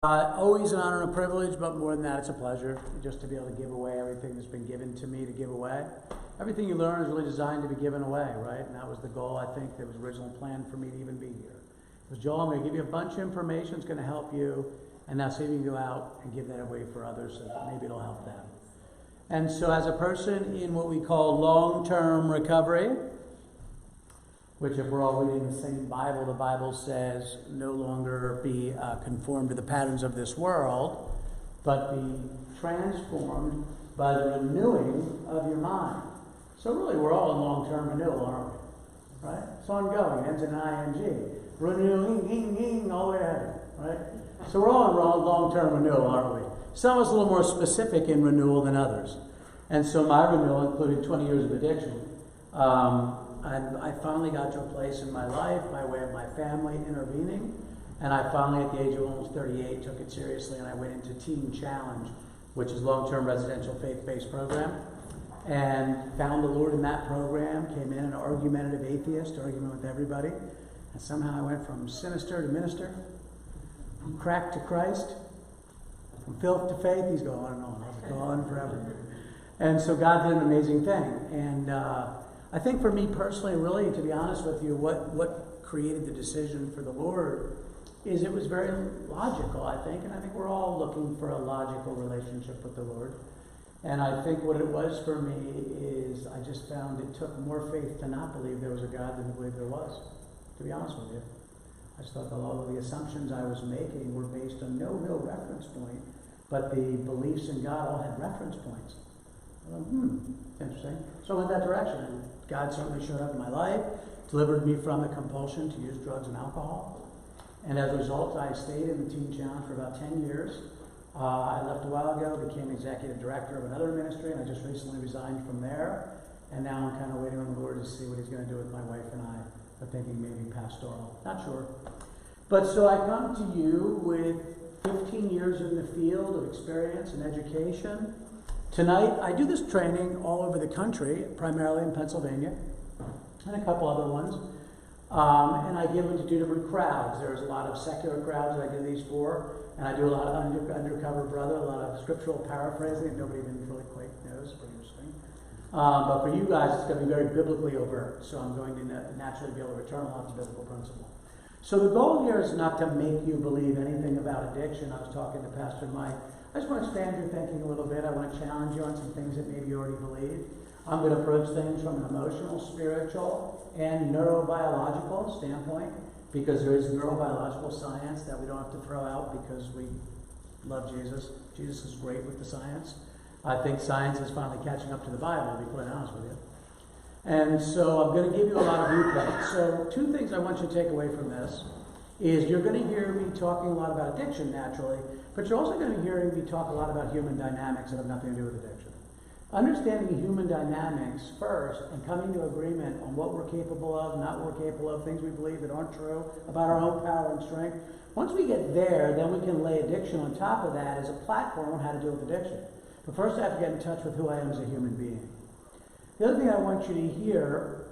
Always an honor and a privilege, but more than that, it's a pleasure just to be able to give away everything that's been given to me to give away. Everything you learn is really designed to be given away, right? And that was the goal, I think, that was original plan for me to even be here. Because Joel, I'm going to give you a bunch of information that's going to help you, and now see if you can go out and give that away for others so that maybe it'll help them. And so as a person in what we call long-term recovery, which if we're all reading the same Bible, the Bible says no longer be conformed to the patterns of this world, but be transformed by the renewing of your mind. So really, we're all in long-term renewal, aren't we? Right? It's ongoing. It ends in ing. Renewing, all the way ahead, right? So we're all in long-term renewal, aren't we? Some of us a little more specific in renewal than others. And so my renewal included 20 years of addiction. And I finally got to a place in my life by way of my family intervening, and I finally, at the age of almost 38, took it seriously, and I went into Teen Challenge, which is long-term residential faith-based program, and found the Lord in that program, came in an argumentative atheist, arguing with everybody, and somehow I went from sinister to minister, from crack to Christ, from filth to faith. He's going on and on. I was going forever. And so God did an amazing thing, and I think for me personally, really, to be honest with you, what created the decision for the Lord is it was very logical, I think, and I think we're all looking for a logical relationship with the Lord. And I think what it was for me is I just found it took more faith to not believe there was a God than to believe there was, to be honest with you. I just thought that all of the assumptions I was making were based on no real reference point, but the beliefs in God all had reference points. Interesting. So I went that direction, and God certainly showed up in my life, delivered me from the compulsion to use drugs and alcohol. And as a result, I stayed in the Teen Challenge for about 10 years. I left a while ago, became executive director of another ministry, and I just recently resigned from there. And now I'm kind of waiting on the Lord to see what he's going to do with my wife and I. I'm thinking maybe pastoral. Not sure. But so I come to you with 15 years in the field of experience and education. Tonight, I do this training all over the country, primarily in Pennsylvania, and a couple other ones. And I give them to 2 different crowds. There's a lot of secular crowds that I do these for, and I do a lot of undercover brother, a lot of scriptural paraphrasing that nobody even really quite knows. Pretty interesting. But for you guys, it's going to be very biblically overt, so I'm going to naturally be able to return a lot to biblical principle. So the goal here is not to make you believe anything about addiction. I was talking to Pastor Mike. I just want to expand your thinking a little bit. I want to challenge you on some things that maybe you already believe. I'm going to approach things from an emotional, spiritual, and neurobiological standpoint, because there is neurobiological science that we don't have to throw out because we love Jesus. Jesus is great with the science. I think science is finally catching up to the Bible, to be quite honest with you. And so I'm going to give you a lot of viewpoints. So 2 things I want you to take away from this is you're going to hear me talking a lot about addiction naturally, but you're also going to hear me talk a lot about human dynamics that have nothing to do with addiction. Understanding human dynamics first and coming to agreement on what we're capable of, not what we're capable of, things we believe that aren't true, about our own power and strength. Once we get there, then we can lay addiction on top of that as a platform on how to deal with addiction. But first I have to get in touch with who I am as a human being. The other thing I want you to hear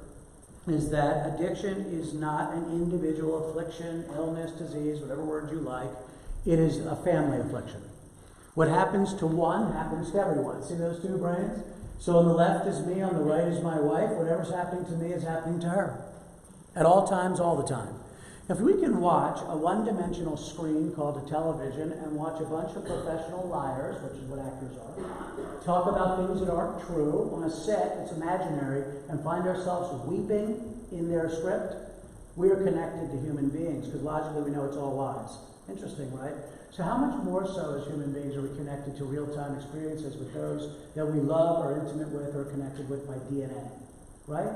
is that addiction is not an individual affliction, illness, disease, whatever word you like. It is a family affliction. What happens to one happens to everyone. See those 2 brains? So on the left is me, on the right is my wife. Whatever's happening to me is happening to her. At all times, all the time. If we can watch a one-dimensional screen called a television and watch a bunch of professional liars, which is what actors are, talk about things that aren't true on a set that's imaginary, and find ourselves weeping in their script, we are connected to human beings, because logically we know it's all lies. Interesting, right? So how much more so as human beings are we connected to real-time experiences with those that we love, are intimate with, or connected with by DNA, right?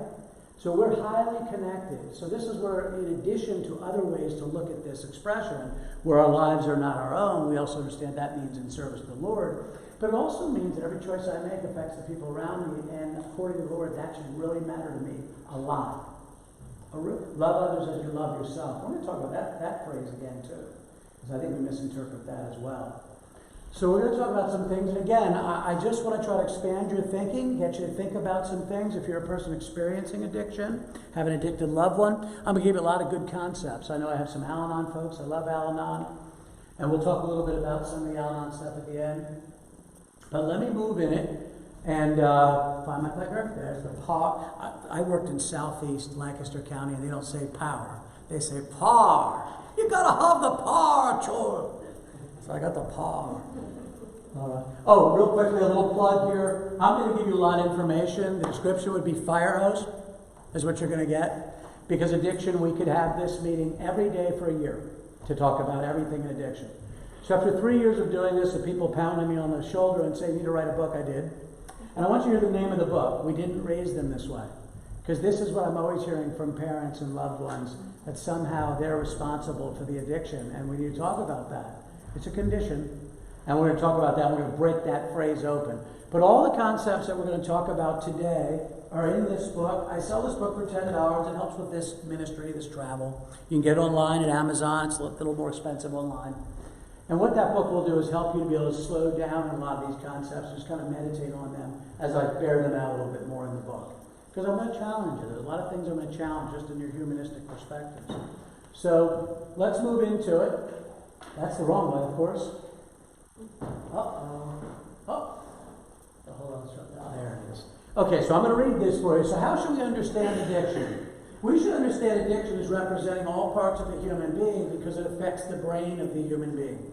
So we're highly connected. So this is where, in addition to other ways to look at this expression, where our lives are not our own, we also understand that means in service to the Lord. But it also means that every choice I make affects the people around me, and according to the Lord, that should really matter to me a lot. Love others as you love yourself. I'm going to talk about that phrase again, too, because I think we misinterpret that as well. So we're going to talk about some things, and again, I just want to try to expand your thinking, get you to think about some things. If you're a person experiencing addiction, have an addicted loved one, I'm going to give you a lot of good concepts. I know I have some Al-Anon folks. I love Al-Anon. And we'll talk a little bit about some of the Al-Anon stuff at the end. But let me move in it and find my clicker. There's the power. I worked in southeast Lancaster County, and they don't say power. They say par. You gotta have the par, Joel. So I got the par. All right. Oh, real quickly, a little plug here. I'm going to give you a lot of information. The description would be fire hose, is what you're going to get. Because addiction, we could have this meeting every day for a year to talk about everything in addiction. So after 3 years of doing this, the people pounding me on the shoulder and saying, you need to write a book, I did. And I want you to hear the name of the book. We didn't raise them this way. Because this is what I'm always hearing from parents and loved ones, that somehow they're responsible for the addiction. And we need to talk about that. It's a condition. And we're going to talk about that. We're going to break that phrase open. But all the concepts that we're going to talk about today are in this book. I sell this book for $10. It helps with this ministry, this travel. You can get it online at Amazon. It's a little more expensive online. And what that book will do is help you to be able to slow down on a lot of these concepts, just kind of meditate on them as I bear them out a little bit more in the book. Because I'm going to challenge you. There's a lot of things I'm going to challenge just in your humanistic perspectives. So let's move into it. That's the wrong way, of course. Hold on. Oh, there it is. Okay, so I'm going to read this for you. So how should we understand addiction? We should understand addiction as representing all parts of the human being because it affects the brain of the human being.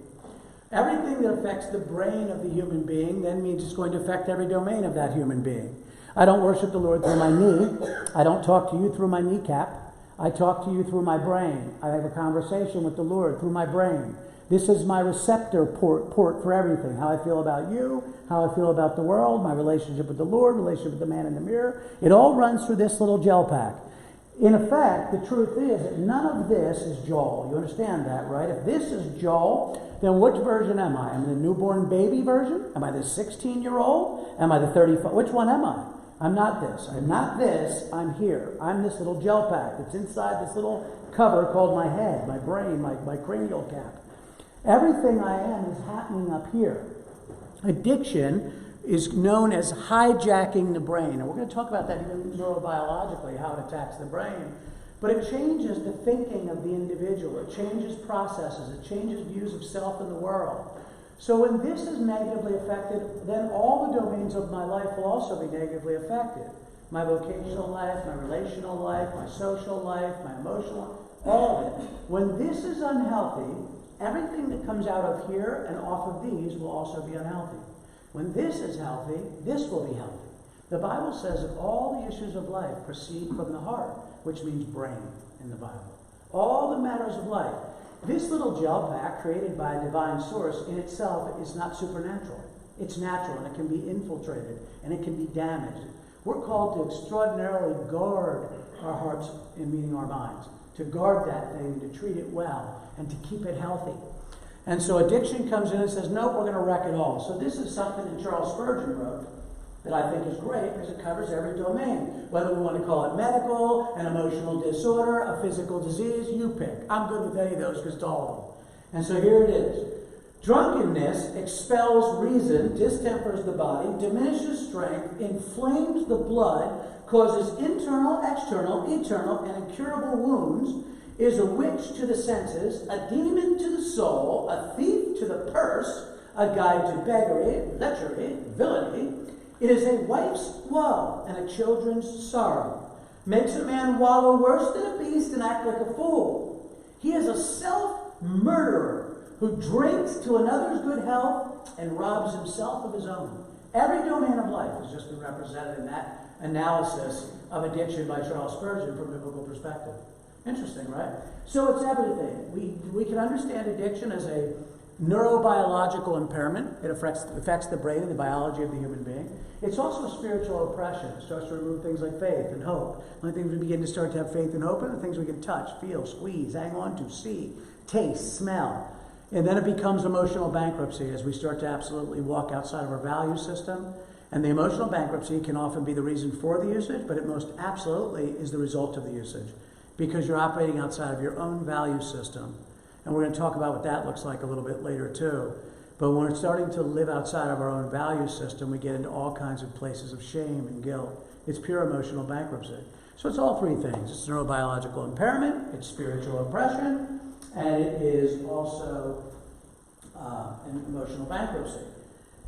Everything that affects the brain of the human being then means it's going to affect every domain of that human being. I don't worship the Lord through my knee. I don't talk to you through my kneecap. I talk to you through my brain. I have a conversation with the Lord through my brain. This is my receptor port for everything. How I feel about you, how I feel about the world, my relationship with the Lord, relationship with the man in the mirror. It all runs through this little gel pack. In effect, the truth is that none of this is Joel. You understand that, right? If this is Joel, then which version am I? Am I the newborn baby version? Am I the 16-year-old? Am I the 35? Which one am I? I'm not this. I'm not this. I'm here. I'm this little gel pack that's inside this little cover called my head, my brain, my cranial cap. Everything I am is happening up here. Addiction is known as hijacking the brain. And we're going to talk about that even neurobiologically, how it attacks the brain. But it changes the thinking of the individual. It changes processes. It changes views of self and the world. So when this is negatively affected, then all the domains of my life will also be negatively affected. My vocational life, my relational life, my social life, my emotional life, all of it. When this is unhealthy, everything that comes out of here and off of these will also be unhealthy. When this is healthy, this will be healthy. The Bible says that all the issues of life proceed from the heart, which means brain in the Bible. All the matters of life. This little gel pack created by a divine source in itself is not supernatural. It's natural, and it can be infiltrated, and it can be damaged. We're called to extraordinarily guard our hearts and meaning our minds, to guard that thing, to treat it well, and to keep it healthy. And so addiction comes in and says, nope, we're going to wreck it all. So this is something that Charles Spurgeon wrote that I think is great because it covers every domain. Whether we want to call it medical, an emotional disorder, a physical disease, you pick. I'm good with any of those because it's all of them. And so here it is. Drunkenness expels reason, distempers the body, diminishes strength, inflames the blood, causes internal, external, eternal, and incurable wounds, is a witch to the senses, a demon to the soul, a thief to the purse, a guide to beggary, lechery, villainy. It is a wife's woe and a children's sorrow. Makes a man wallow worse than a beast and act like a fool. He is a self-murderer who drinks to another's good health and robs himself of his own. Every domain of life has just been represented in that analysis of addiction by Charles Spurgeon from a biblical perspective. Interesting, right? So it's everything. We can understand addiction as a neurobiological impairment. It affects the brain and the biology of the human being. It's also a spiritual oppression. It starts to remove things like faith and hope. One of the things we begin to start to have faith and hope in are things we can touch, feel, squeeze, hang on to, see, taste, smell. And then it becomes emotional bankruptcy as we start to absolutely walk outside of our value system. And the emotional bankruptcy can often be the reason for the usage, but it most absolutely is the result of the usage because you're operating outside of your own value system. And we're going to talk about what that looks like a little bit later too. But when we're starting to live outside of our own value system, we get into all kinds of places of shame and guilt. It's pure emotional bankruptcy. So it's all three things. It's neurobiological impairment, it's spiritual oppression, and it is also and emotional bankruptcy.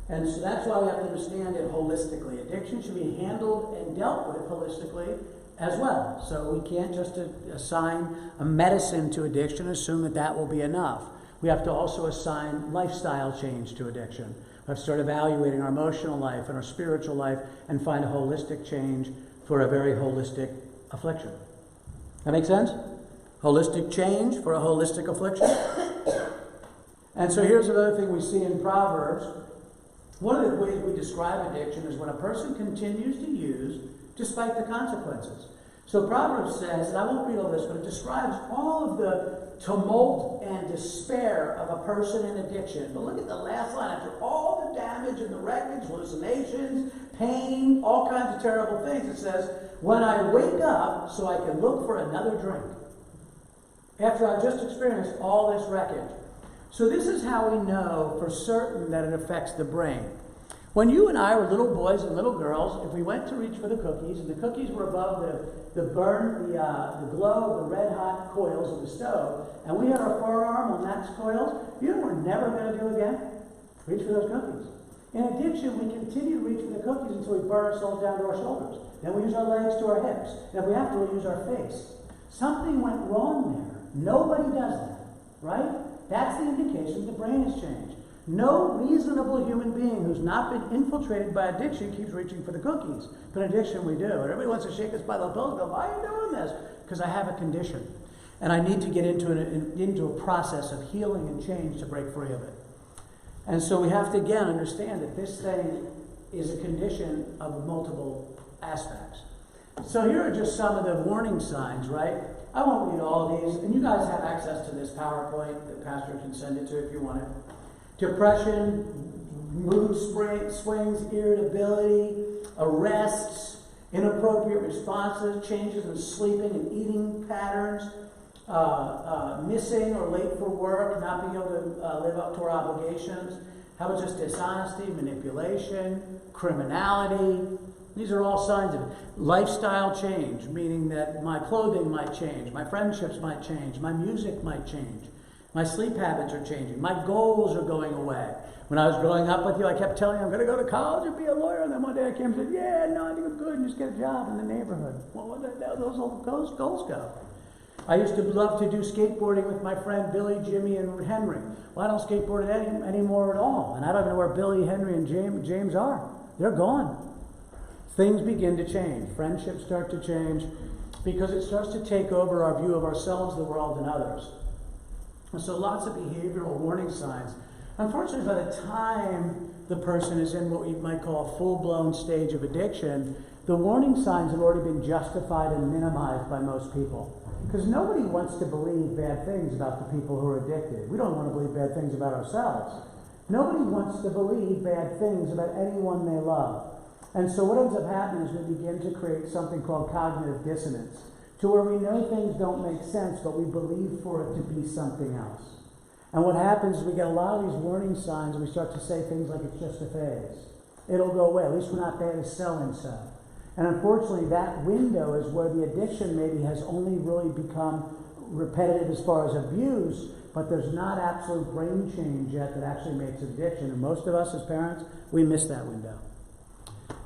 And so that's why we have to understand it holistically. Addiction should be handled and dealt with holistically as well. So we can't just assign a medicine to addiction and assume that that will be enough. We have to also assign lifestyle change to addiction. We have to start evaluating our emotional life and our spiritual life and find a holistic change for a very holistic affliction. That make sense? Holistic change for a holistic affliction. And so here's another thing we see in Proverbs. One of the ways we describe addiction is when a person continues to use despite the consequences. So Proverbs says, and I won't read all this, but it describes all of the tumult and despair of a person in addiction. But look at the last line. After all the damage and the wreckage, hallucinations, pain, all kinds of terrible things, it says, when I wake up so I can look for another drink. After I've just experienced all this wreckage. So this is how we know for certain that it affects the brain. When you and I were little boys and little girls, if we went to reach for the cookies, and the cookies were above the glow of the red-hot coils of the stove, and we had our forearm on that coils, you know what we're never going to do again? Reach for those cookies. In addiction, we continue to reach for the cookies until we burn ourselves down to our shoulders. Then we use our legs to our hips. And if we have to, we use our face. Something went wrong there. Nobody does that, right? That's the indication the brain has changed. No reasonable human being who's not been infiltrated by addiction keeps reaching for the cookies. But in addiction, we do. And everybody wants to shake us by the pillow and go, why are you doing this? Because I have a condition. And I need to get into a process of healing and change to break free of it. And so we have to, again, understand that this thing is a condition of multiple aspects. So here are just some of the warning signs, right? I won't read all of these. And you guys have access to this PowerPoint. The pastor can send it to if you want it. Depression, mood swings, irritability, arrests, inappropriate responses, changes in sleeping and eating patterns, missing or late for work, not being able to live up to our obligations. How about just dishonesty, manipulation, criminality? These are all signs of it. Lifestyle change, meaning that my clothing might change, my friendships might change, my music might change. My sleep habits are changing. My goals are going away. When I was growing up with you, I kept telling you I'm going to go to college and be a lawyer. And then one day I came and said, yeah, no, I think I'm good. And just get a job in the neighborhood. Well, where did those goals go? I used to love to do skateboarding with my friend Billy, Jimmy, and Henry. Well, I don't skateboard anymore at all. And I don't know where Billy, Henry, and James are. They're gone. Things begin to change. Friendships start to change because it starts to take over our view of ourselves, the world, and others. And so lots of behavioral warning signs. Unfortunately, by the time the person is in what we might call a full-blown stage of addiction, the warning signs have already been justified and minimized by most people. Because nobody wants to believe bad things about the people who are addicted. We don't want to believe bad things about ourselves. Nobody wants to believe bad things about anyone they love. And so what ends up happening is we begin to create something called cognitive dissonance, to where we know things don't make sense, but we believe for it to be something else. And what happens is we get a lot of these warning signs, and we start to say things like, it's just a phase. It'll go away. At least we're not bad at selling so. And unfortunately, that window is where the addiction maybe has only really become repetitive as far as abuse, but there's not absolute brain change yet that actually makes it addiction. And most of us as parents, we miss that window.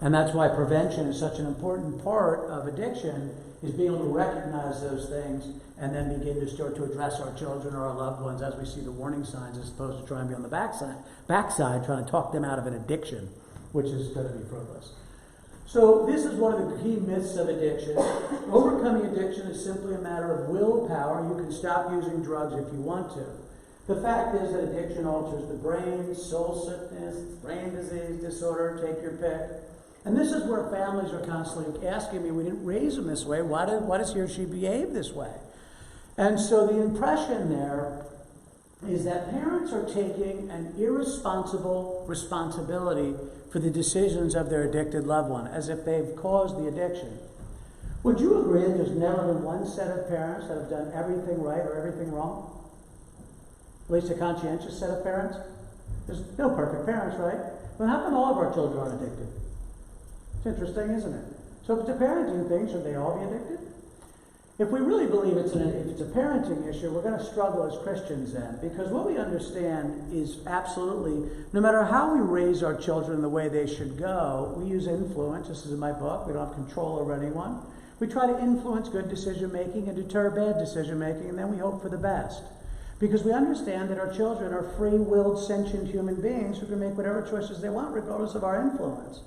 And that's why prevention is such an important part of addiction, is being able to recognize those things and then begin to start to address our children or our loved ones as we see the warning signs, as opposed to trying to be on the backside trying to talk them out of an addiction, which is going to be fruitless. So this is one of the key myths of addiction. Overcoming addiction is simply a matter of willpower. You can stop using drugs if you want to. The fact is that addiction alters the brain, soul sickness, brain disease, disorder, take your pick. And this is where families are constantly asking me, we didn't raise him this way, why does he or she behave this way? And so the impression there is that parents are taking an irresponsible responsibility for the decisions of their addicted loved one, as if they've caused the addiction. Would you agree that there's never been one set of parents that have done everything right or everything wrong? At least a conscientious set of parents? There's no perfect parents, right? But how come all of our children aren't addicted? It's interesting, isn't it? So if it's a parenting thing, should they all be addicted? If we really believe if it's a parenting issue, we're going to struggle as Christians then, because what we understand is absolutely, no matter how we raise our children the way they should go, we use influence. This is in my book. We don't have control over anyone. We try to influence good decision making and deter bad decision making, and then we hope for the best. Because we understand that our children are free-willed, sentient human beings who can make whatever choices they want regardless of our influence.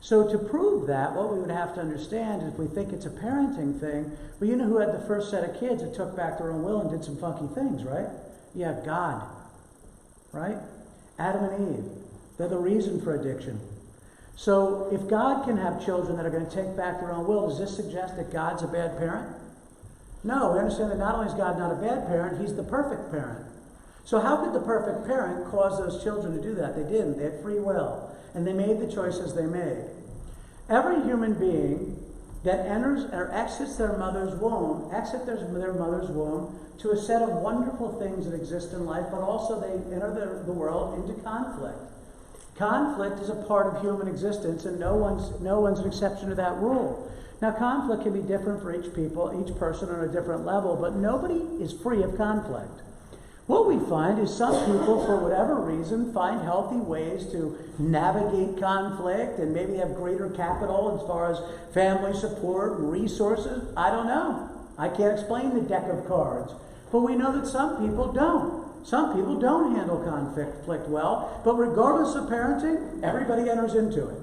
So to prove that, what we would have to understand is if we think it's a parenting thing, well, you know who had the first set of kids that took back their own will and did some funky things, right? Yeah, God, right? Adam and Eve. They're the reason for addiction. So if God can have children that are going to take back their own will, does this suggest that God's a bad parent? No, we understand that not only is God not a bad parent, he's the perfect parent. So how could the perfect parent cause those children to do that? They didn't. They had free will. And they made the choices they made. Every human being that enters or exits their mother's womb, to a set of wonderful things that exist in life, but also they enter the world into conflict. Conflict is a part of human existence, and no one's an exception to that rule. Now, conflict can be different for each person on a different level, but nobody is free of conflict. What we find is some people, for whatever reason, find healthy ways to navigate conflict and maybe have greater capital as far as family support and resources. I don't know. I can't explain the deck of cards. But we know that some people don't. Some people don't handle conflict well, but regardless of parenting, everybody enters into it,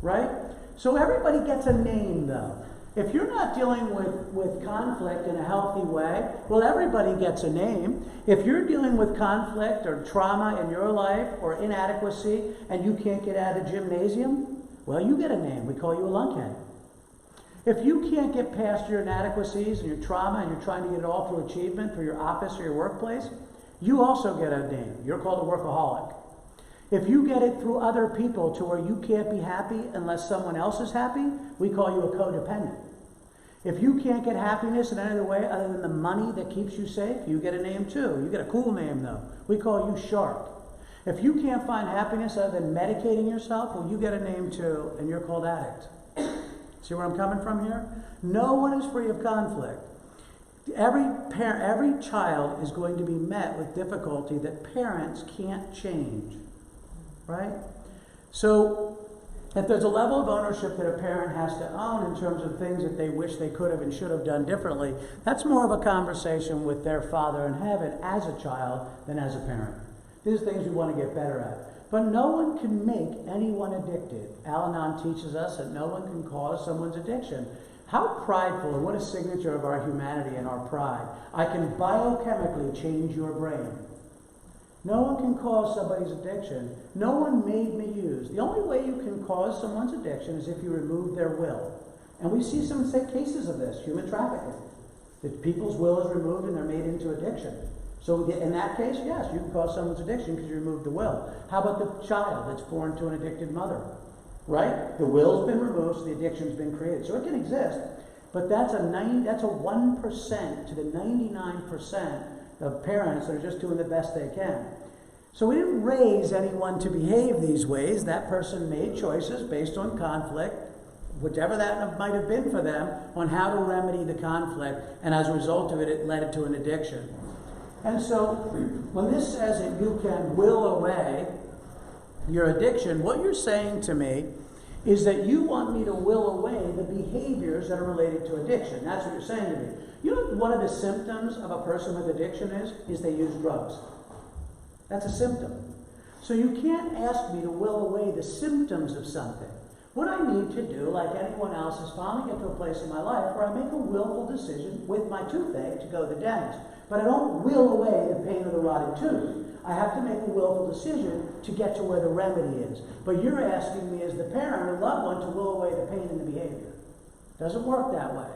right? So everybody gets a name, though. If you're not dealing with conflict in a healthy way, well, everybody gets a name. If you're dealing with conflict or trauma in your life or inadequacy and you can't get out of the gymnasium, well, you get a name. We call you a lunkhead. If you can't get past your inadequacies and your trauma and you're trying to get it all through achievement for your office or your workplace, you also get a name. You're called a workaholic. If you get it through other people to where you can't be happy unless someone else is happy, we call you a codependent. If you can't get happiness in any other way other than the money that keeps you safe, you get a name too. You get a cool name though. We call you shark. If you can't find happiness other than medicating yourself, well, you get a name too, and you're called addict. See where I'm coming from here? No one is free of conflict. Every child is going to be met with difficulty that parents can't change. Right? So, if there's a level of ownership that a parent has to own in terms of things that they wish they could have and should have done differently, that's more of a conversation with their Father in heaven as a child than as a parent. These are things we want to get better at. But no one can make anyone addicted. Al-Anon teaches us that no one can cause someone's addiction. How prideful, and what a signature of our humanity and our pride. I can biochemically change your brain. No one can cause somebody's addiction. No one made me use. The only way you can cause someone's addiction is if you remove their will. And we see some cases of this, human trafficking. If people's will is removed and they're made into addiction. So in that case, yes, you can cause someone's addiction because you removed the will. How about the child that's born to an addicted mother? Right? The will's been removed, so the addiction's been created. So it can exist, but that's a 1% to the 99% of parents that are just doing the best they can. So we didn't raise anyone to behave these ways. That person made choices based on conflict, whichever that might have been for them, on how to remedy the conflict, and as a result of it, it led to an addiction. And so when this says that you can will away your addiction, what you're saying to me is that you want me to will away the behaviors that are related to addiction. That's what you're saying to me. You know what one of the symptoms of a person with addiction is they use drugs. That's a symptom. So you can't ask me to will away the symptoms of something. What I need to do, like anyone else, is finally get to a place in my life where I make a willful decision with my toothache to go to the dentist. But I don't will away the pain of the rotted tooth. I have to make a willful decision to get to where the remedy is. But you're asking me as the parent or loved one to will away the pain and the behavior. It doesn't work that way.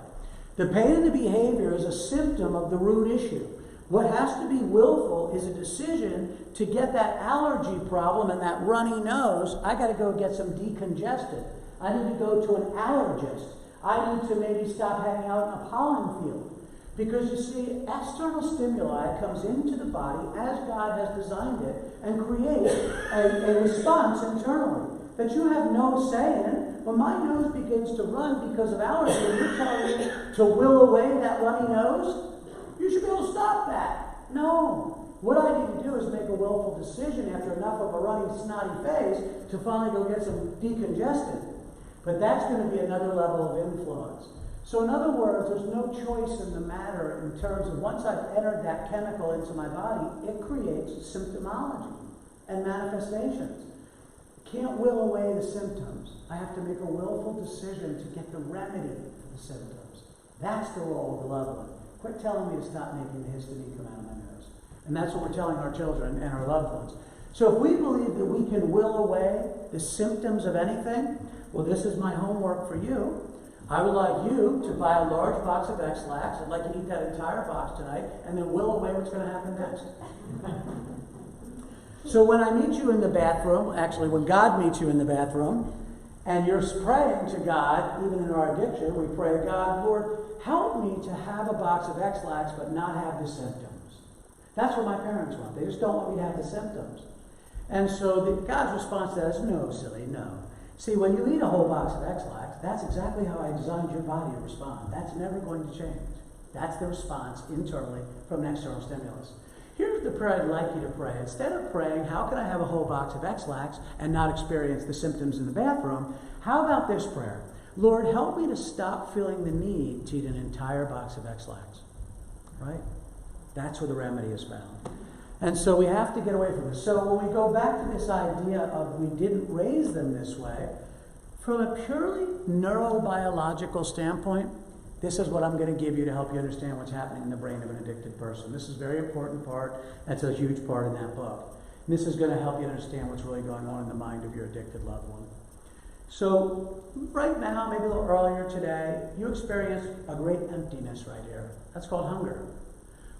The pain and the behavior is a symptom of the root issue. What has to be willful is a decision to get that allergy problem and that runny nose. I got to go get some decongestant. I need to go to an allergist. I need to maybe stop hanging out in a pollen field. Because you see, external stimuli comes into the body as God has designed it and creates a response internally that you have no say in, when my nose begins to run because of allergy, and you're telling me to will away that runny nose, you should be able to stop that. No. What I need to do is make a willful decision after enough of a running, snotty face to finally go get some decongestant. But that's going to be another level of influence. So in other words, there's no choice in the matter in terms of once I've entered that chemical into my body, it creates symptomology and manifestations. Can't will away the symptoms. I have to make a willful decision to get the remedy for the symptoms. That's the role of the loved one. Quit telling me to stop making the histamine come out of my nose. And that's what we're telling our children and our loved ones. So if we believe that we can will away the symptoms of anything, well, this is my homework for you. I would like you to buy a large box of X-Lax. I'd like you to eat that entire box tonight, and then will away what's going to happen next. So when I meet you in the bathroom, actually when God meets you in the bathroom, and you're praying to God, even in our addiction, we pray, God, Lord, help me to have a box of X-Lax but not have the symptoms. That's what my parents want. They just don't want me to have the symptoms. And so God's response to that is, no, silly, no. See, when you eat a whole box of X-Lax, that's exactly how I designed your body to respond. That's never going to change. That's the response internally from an external stimulus. Here's the prayer I'd like you to pray. Instead of praying, how can I have a whole box of X-Lax and not experience the symptoms in the bathroom? How about this prayer? Lord, help me to stop feeling the need to eat an entire box of X-Lax. Right? That's where the remedy is found. And so we have to get away from this. So when we go back to this idea of we didn't raise them this way, from a purely neurobiological standpoint, this is what I'm going to give you to help you understand what's happening in the brain of an addicted person. This is a very important part. That's a huge part in that book. And this is going to help you understand what's really going on in the mind of your addicted loved one. So right now, maybe a little earlier today, you experienced a great emptiness right here. That's called hunger.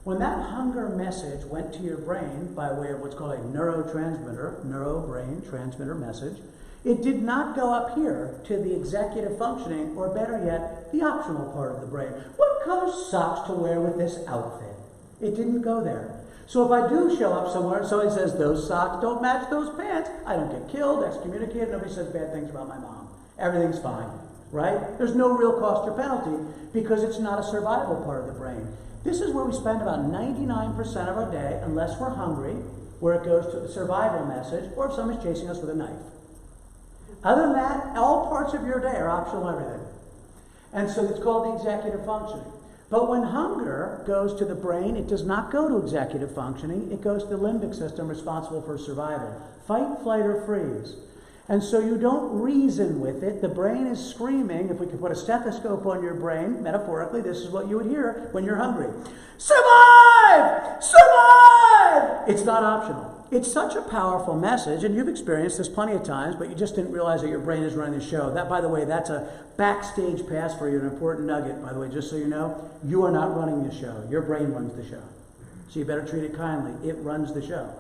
When that hunger message went to your brain by way of what's called a neurotransmitter, neuro-brain transmitter message, it did not go up here to the executive functioning, or better yet, the optional part of the brain. What color socks to wear with this outfit? It didn't go there. So if I do show up somewhere and somebody says, those socks don't match those pants, I don't get killed, excommunicated, nobody says bad things about my mom. Everything's fine, right? There's no real cost or penalty because it's not a survival part of the brain. This is where we spend about 99% of our day, unless we're hungry, where it goes to the survival message, or if someone's chasing us with a knife. Other than that, all parts of your day are optional everything. And so it's called the executive functioning. But when hunger goes to the brain, it does not go to executive functioning. It goes to the limbic system responsible for survival. Fight, flight, or freeze. And so you don't reason with it. The brain is screaming. If we could put a stethoscope on your brain, metaphorically, this is what you would hear when you're hungry. Survive! Survive! It's not optional. It's such a powerful message, and you've experienced this plenty of times, but you just didn't realize that your brain is running the show. That, by the way, that's a backstage pass for you, an important nugget, by the way, just so you know. You are not running the show. Your brain runs the show. So you better treat it kindly. It runs the show.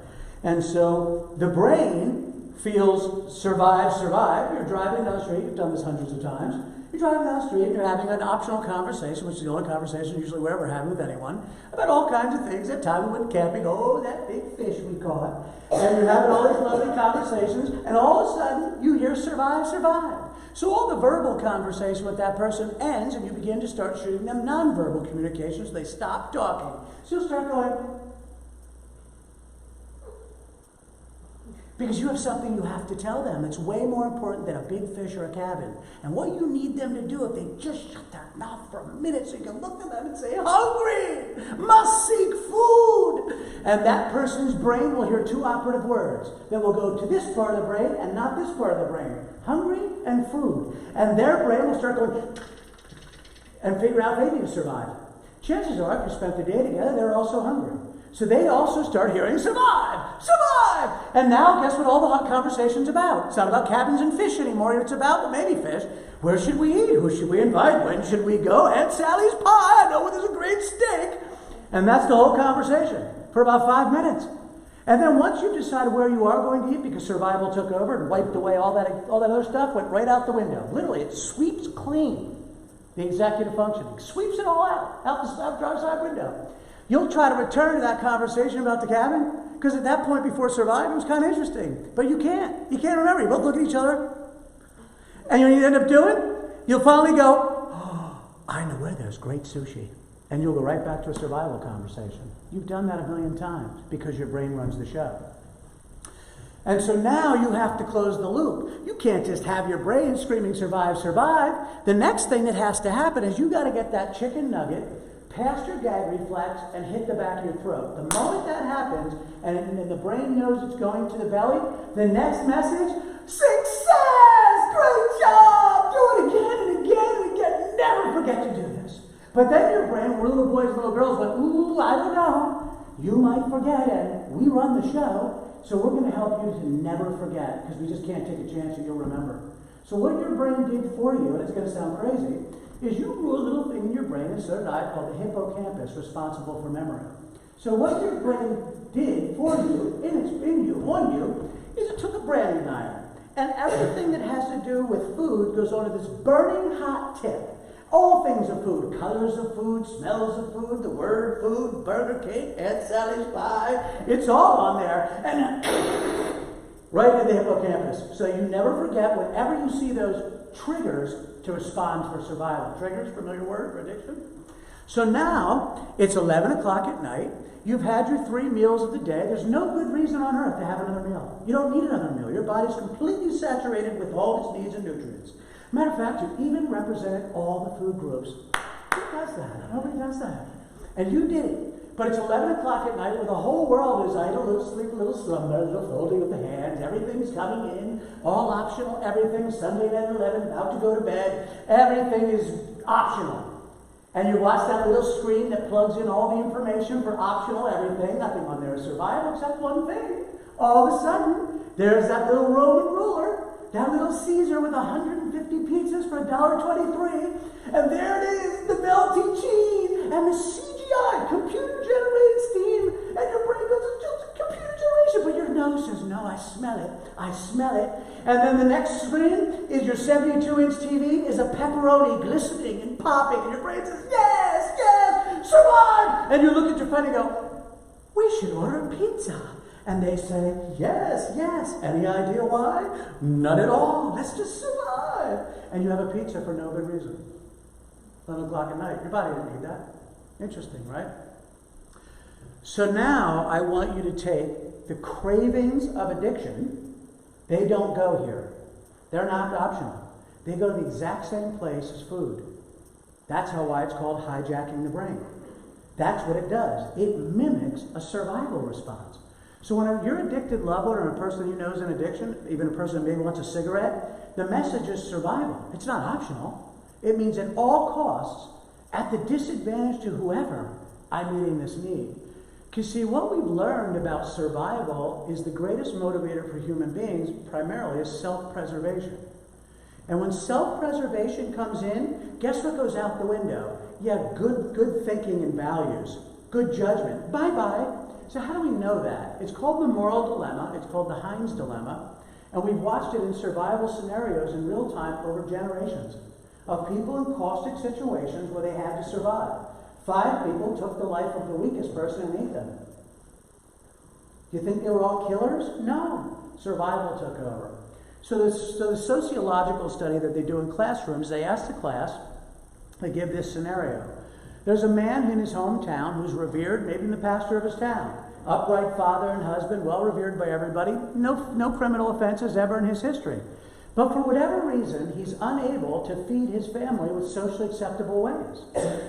And so the brain feels survive, survive. You're driving down the street. You've done this hundreds of times. You're driving down the street and you're having an optional conversation, which is the only conversation usually we're ever having with anyone, about all kinds of things. That time we went camping, oh, that big fish we caught. And you're having all these lovely conversations, and all of a sudden you hear survive, survive. So all the verbal conversation with that person ends, and you begin to start shooting them nonverbal communications. They stop talking. So you'll start going, because you have something you have to tell them. It's way more important than a big fish or a cabin. And what you need them to do, if they just shut their mouth for a minute so you can look at them and say, hungry, must seek food. And that person's brain will hear two operative words that will go to this part of the brain and not this part of the brain. Hungry and food. And their brain will start going and figure out they need to survive. Chances are, if you spent the day together, they're also hungry. So they also start hearing survive, survive. And now guess what all the conversation's about? It's not about cabins and fish anymore. It's about, well, maybe fish. Where should we eat? Who should we invite? When should we go? Aunt Sally's pie. I know there's a great steak. And that's the whole conversation for about 5 minutes. And then once you've decided where you are going to eat, because survival took over and wiped away all that other stuff, went right out the window. Literally, it sweeps clean the executive functioning. Sweeps it all out the driver's side window. You'll try to return to that conversation about the cabin, because at that point before surviving, it was kind of interesting. But you can't. You can't remember. You both look at each other. And you know what you end up doing? You'll finally go, oh, I know where there's great sushi. And you'll go right back to a survival conversation. You've done that 1,000,000 times because your brain runs the show. And so now you have to close the loop. You can't just have your brain screaming, survive, survive. The next thing that has to happen is you got to get that chicken nugget past your gag reflex and hit the back of your throat. The moment that happens, and the brain knows it's going to the belly, the next message, success! Great job! Do it again and again and again. Never forget to do this. But then your brain, where little boys and little girls went, ooh, I don't know. You might forget it. We run the show. So we're going to help you to never forget, because we just can't take a chance that you'll remember. So what your brain did for you, and it's going to sound crazy, is you grew a little thing in your brain, and so did I, called the hippocampus, responsible for memory. So what your brain did for you, on you, is it took a branding iron. And everything that has to do with food goes onto this burning hot tip. All things of food, colors of food, smells of food, the word food, burger, cake, Aunt Sally's pie, it's all on there. And right in the hippocampus. So you never forget, whenever you see those triggers, to respond for survival. Triggers, familiar word for addiction? So now, it's 11 o'clock at night, you've had your 3 meals of the day, there's no good reason on earth to have another meal. You don't need another meal. Your body's completely saturated with all its needs and nutrients. Matter of fact, you even represented all the food groups. Who does that? Nobody does that. And you did it. But it's 11 o'clock at night where the whole world is idle, little sleep, little slumber, little folding of the hands, everything's coming in, all optional, everything, Sunday night at 11, about to go to bed, everything is optional. And you watch that little screen that plugs in all the information for optional everything, nothing on there is survival except one thing. All of a sudden, there's that little Roman ruler, that little Caesar with 150 pizzas for $1.23, and there it is, the melty cheese, and the CGI, computer-generated steam, and your brain goes, it's just computer generation, but your nose says, no, I smell it, and then the next screen is your 72-inch TV, is a pepperoni glistening and popping, and your brain says, yes, survive, and you look at your friend and go, we should order pizza. And they say, yes. Any idea why? None at all. Let's just survive. And you have a pizza for no good reason. 11 o'clock at night. Your body didn't need that. Interesting, right? So now I want you to take the cravings of addiction. They don't go here. They're not optional. They go to the exact same place as food. That's why it's called hijacking the brain. That's what it does. It mimics a survival response. So when your addicted loved one or a person you know is in addiction, even a person who maybe wants a cigarette, the message is survival. It's not optional. It means at all costs, at the disadvantage to whoever, I'm meeting this need. Because see, what we've learned about survival is the greatest motivator for human beings primarily is self-preservation. And when self-preservation comes in, guess what goes out the window? You have good thinking and values, good judgment. Bye-bye. So how do we know that? It's called the moral dilemma. It's called the Heinz dilemma. And we've watched it in survival scenarios in real time over generations of people in caustic situations where they had to survive. 5 people took the life of the weakest person and ate them. Do you think they were all killers? No. Survival took over. So the sociological study that they do in classrooms, they ask the class, they give this scenario. There's a man in his hometown who's revered, maybe the pastor of his town. Upright father and husband, well revered by everybody. No criminal offenses ever in his history. But for whatever reason, he's unable to feed his family with socially acceptable ways.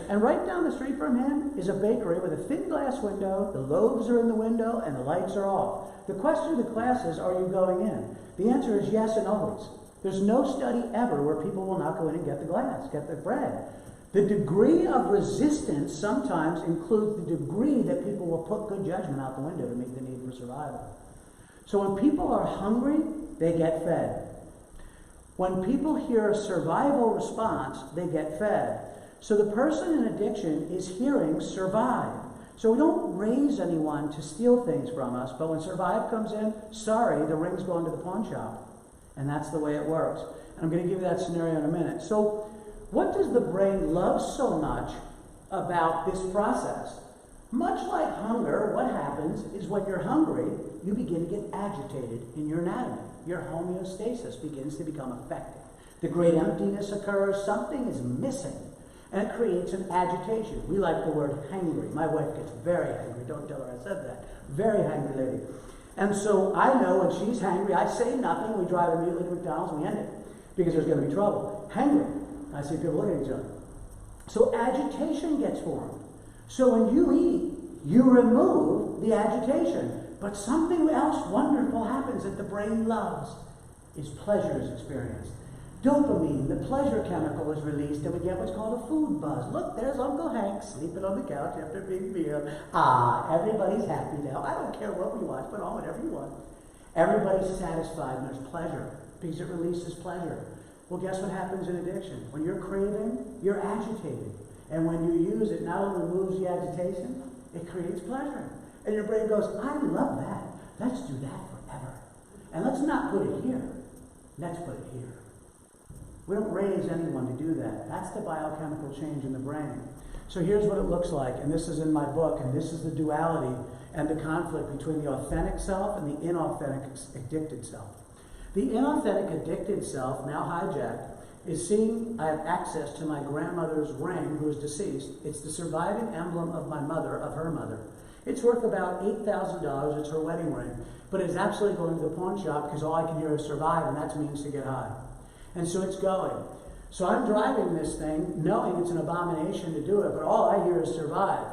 And right down the street from him is a bakery with a thin glass window, the loaves are in the window, and the lights are off. The question of the class is, are you going in? The answer is yes and always. There's no study ever where people will not go in and get the bread. The degree of resistance sometimes includes the degree that people will put good judgment out the window to meet the need for survival. So when people are hungry, they get fed. When people hear a survival response, they get fed. So the person in addiction is hearing survive. So we don't raise anyone to steal things from us, but when survive comes in, sorry, the ring's going to the pawn shop. And that's the way it works. And I'm going to give you that scenario in a minute. So what does the brain love so much about this process? Much like hunger, what happens is when you're hungry, you begin to get agitated in your anatomy. Your homeostasis begins to become affected. The great emptiness occurs, something is missing, and it creates an agitation. We like the word hangry. My wife gets very angry. Don't tell her I said that. Very hangry lady. And so I know when she's hangry, I say nothing. We drive immediately to McDonald's and we end it because there's going to be trouble. Hangry. I see people look at each other. So agitation gets formed. So when you eat, you remove the agitation. But something else wonderful happens that the brain loves is pleasure is experienced. Dopamine, the pleasure chemical, is released, and we get what's called a food buzz. Look, there's Uncle Hank sleeping on the couch after a big meal. Everybody's happy now. I don't care what we watch, put on whatever you want. Everybody's satisfied, and there's pleasure, because it releases pleasure. Well, guess what happens in addiction? When you're craving, you're agitated. And when you use it, not only removes the agitation, it creates pleasure. And your brain goes, I love that. Let's do that forever. And let's not put it here. Let's put it here. We don't raise anyone to do that. That's the biochemical change in the brain. So here's what it looks like, and this is in my book, and this is the duality and the conflict between the authentic self and the inauthentic addicted self. The inauthentic addicted self, now hijacked, is seeing I have access to my grandmother's ring, who is deceased. It's the surviving emblem of my mother, of her mother. It's worth about $8,000. It's her wedding ring. But it's absolutely going to the pawn shop because all I can hear is survive, and that means to get high. And so it's going. So I'm driving this thing knowing it's an abomination to do it, but all I hear is survive.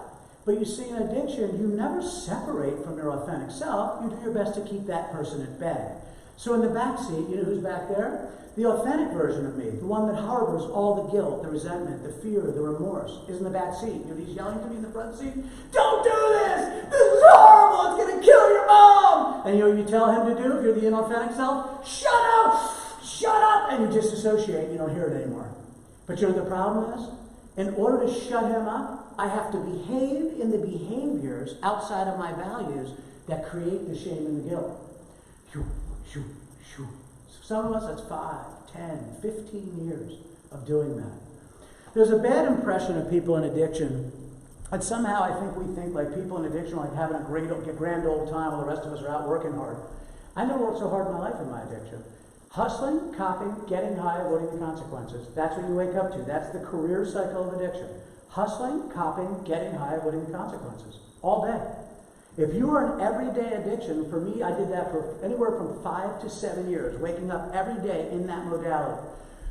But you see, in addiction, you never separate from your authentic self. You do your best to keep that person at bay. So in the back seat, you know who's back there? The authentic version of me, the one that harbors all the guilt, the resentment, the fear, the remorse, is in the back seat. You know, he's yelling to me in the front seat, don't do this! This is horrible! It's going to kill your mom! And you know what you tell him to do if you're the inauthentic self? Shut up! Shut up! And you disassociate. You don't hear it anymore. But you know what the problem is? In order to shut him up, I have to behave in the behaviors outside of my values that create the shame and the guilt. Shoo, shoo, shoo. Some of us, that's 5, 10, 15 years of doing that. There's a bad impression of people in addiction, and somehow I think we think like people in addiction are like having a grand old time while the rest of us are out working hard. I never worked so hard in my life in my addiction. Hustling, copying, getting high, avoiding the consequences. That's what you wake up to. That's the career cycle of addiction. Hustling, copying, getting high, avoiding the consequences. All day. If you are an everyday addiction, for me, I did that for anywhere from 5 to 7 years, waking up every day in that modality.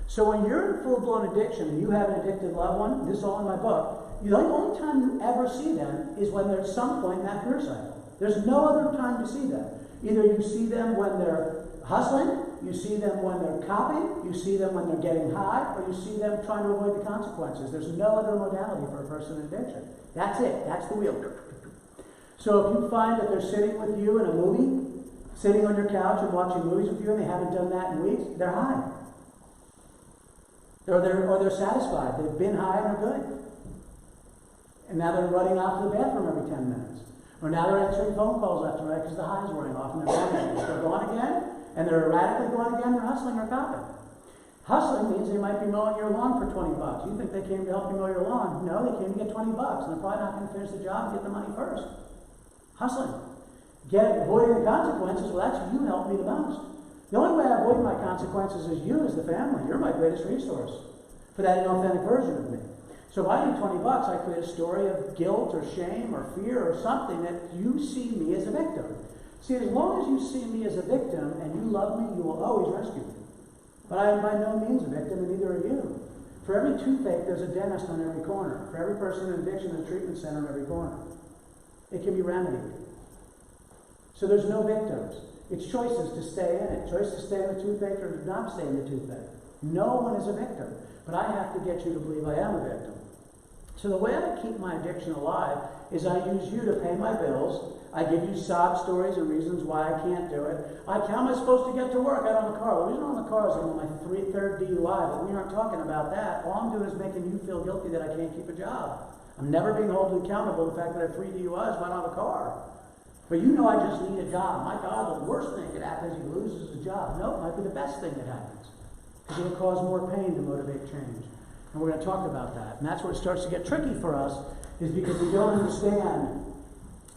So when you're in full-blown addiction and you have an addicted loved one, this is all in my book, the only time you ever see them is when they're at some point in that career cycle. There's no other time to see them. Either you see them when they're hustling, you see them when they're copying, you see them when they're getting high, or you see them trying to avoid the consequences. There's no other modality for a person in addiction. That's it. That's the wheel. So if you find that they're sitting with you in a movie, sitting on your couch and watching movies with you, and they haven't done that in weeks, they're high. Or they're satisfied. They've been high and they're good. And now they're running out to the bathroom every 10 minutes. Or now they're answering phone calls left and right because the high's wearing off and they're vanishing. If they're gone again, and they're erratically going again, they're hustling or copying. Hustling means they might be mowing your lawn for $20. You think they came to help you mow your lawn. No, they came to get $20, and they're probably not going to finish the job and get the money first. Hustling. Avoiding the consequences, well, that's you help me the most. The only way I avoid my consequences is you as the family. You're my greatest resource for that inauthentic version of me. So if I need $20, I create a story of guilt or shame or fear or something that you see me as a victim. See, as long as you see me as a victim and you love me, you will always rescue me. But I am by no means a victim, and neither are you. For every toothache, there's a dentist on every corner. For every person in addiction, there's a treatment center on every corner. It can be remedied. So there's no victims. It's choices to stay in it. Choice to stay in the toothache or to not stay in the toothache. No one is a victim. But I have to get you to believe I am a victim. So the way I keep my addiction alive is I use you to pay my bills. I give you sob stories and reasons why I can't do it. How am I supposed to get to work? I don't have a car. The reason I don't have a car is I'm on my third DUI, but we aren't talking about that. All I'm doing is making you feel guilty that I can't keep a job. I'm never being held accountable for the fact that I have 3 DUIs if I don't have a car. But you know I just need a job. My God, the worst thing that happens is he loses his job. No, it might be the best thing that happens. Because it'll cause more pain to motivate change. And we're going to talk about that. And that's where it starts to get tricky for us, is because we don't understand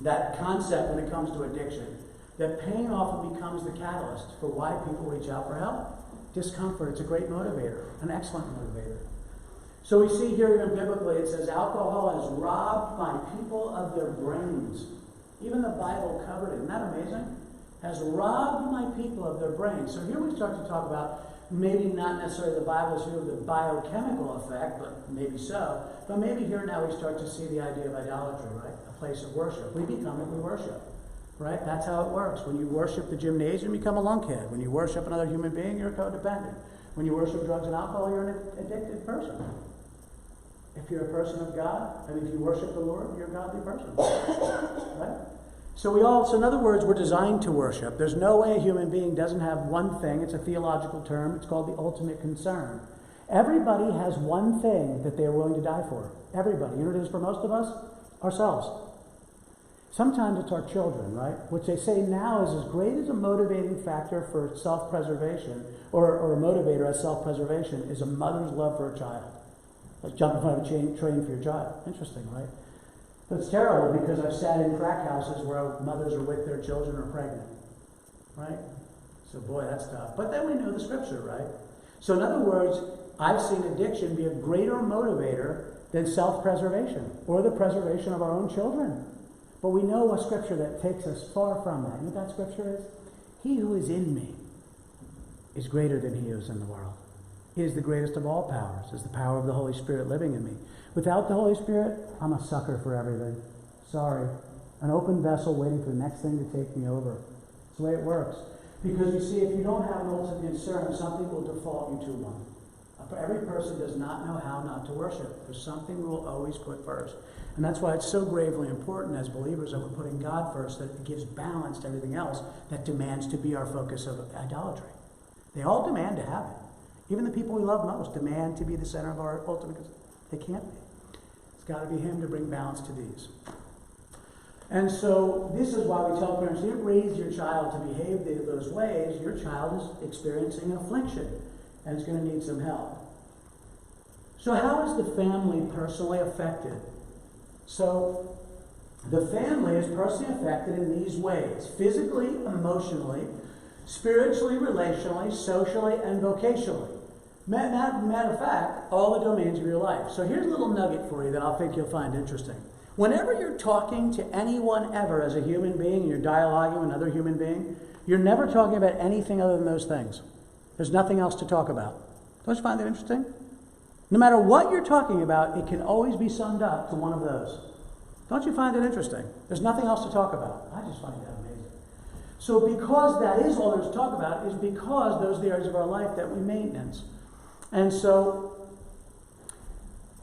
that concept when it comes to addiction. That pain often becomes the catalyst for why people reach out for help. Discomfort, it's a great motivator, an excellent motivator. So we see here even biblically, it says, alcohol has robbed my people of their brains. Even the Bible covered it. Isn't that amazing? Has robbed my people of their brains. So here we start to talk about maybe not necessarily the Bible's view of the biochemical effect, but maybe so. But maybe here now we start to see the idea of idolatry, right? A place of worship. We become what we worship, right? That's how it works. When you worship the gymnasium, you become a lunkhead. When you worship another human being, you're a codependent. When you worship drugs and alcohol, you're an addicted person. If you're a person of God, and if you worship the Lord, you're a godly person, right? So in other words, we're designed to worship. There's no way a human being doesn't have one thing. It's a theological term. It's called the ultimate concern. Everybody has one thing that they're willing to die for. Everybody. You know what it is for most of us? Ourselves. Sometimes it's our children, right? Which they say now is as great as a motivating factor for self-preservation, or a motivator as self-preservation, is a mother's love for a child. Like jump in front of a train for your child. Interesting, right? But it's terrible because I've sat in crack houses where mothers are with their children or pregnant. Right? So boy, that's tough. But then we know the scripture, right? So in other words, I've seen addiction be a greater motivator than self-preservation or the preservation of our own children. But we know a scripture that takes us far from that. You know what that scripture is? He who is in me is greater than he who is in the world. He is the greatest of all powers. Is the power of the Holy Spirit living in me. Without the Holy Spirit, I'm a sucker for everything. Sorry. An open vessel waiting for the next thing to take me over. It's the way it works. Because you see, if you don't have an ultimate concern, something will default you to one. Every person does not know how not to worship. There's something we will always put first. And that's why it's so gravely important as believers that we're putting God first, that it gives balance to everything else that demands to be our focus of idolatry. They all demand to have it. Even the people we love most demand to be the center of our ultimate concern. They can't be. It's got to be Him to bring balance to these. And so this is why we tell parents, you raise your child to behave those ways, your child is experiencing an affliction and is going to need some help. So how is the family personally affected? So the family is personally affected in these ways: physically, emotionally, spiritually, relationally, socially, and vocationally. Matter of fact, all the domains of your life. So here's a little nugget for you that I think you'll find interesting. Whenever you're talking to anyone ever as a human being, and you're dialoguing with another human being, you're never talking about anything other than those things. There's nothing else to talk about. Don't you find that interesting? No matter what you're talking about, it can always be summed up to one of those. Don't you find it interesting? There's nothing else to talk about. I just find that amazing. So because that is all there's to talk about, is because those are the areas of our life that we maintenance. And so,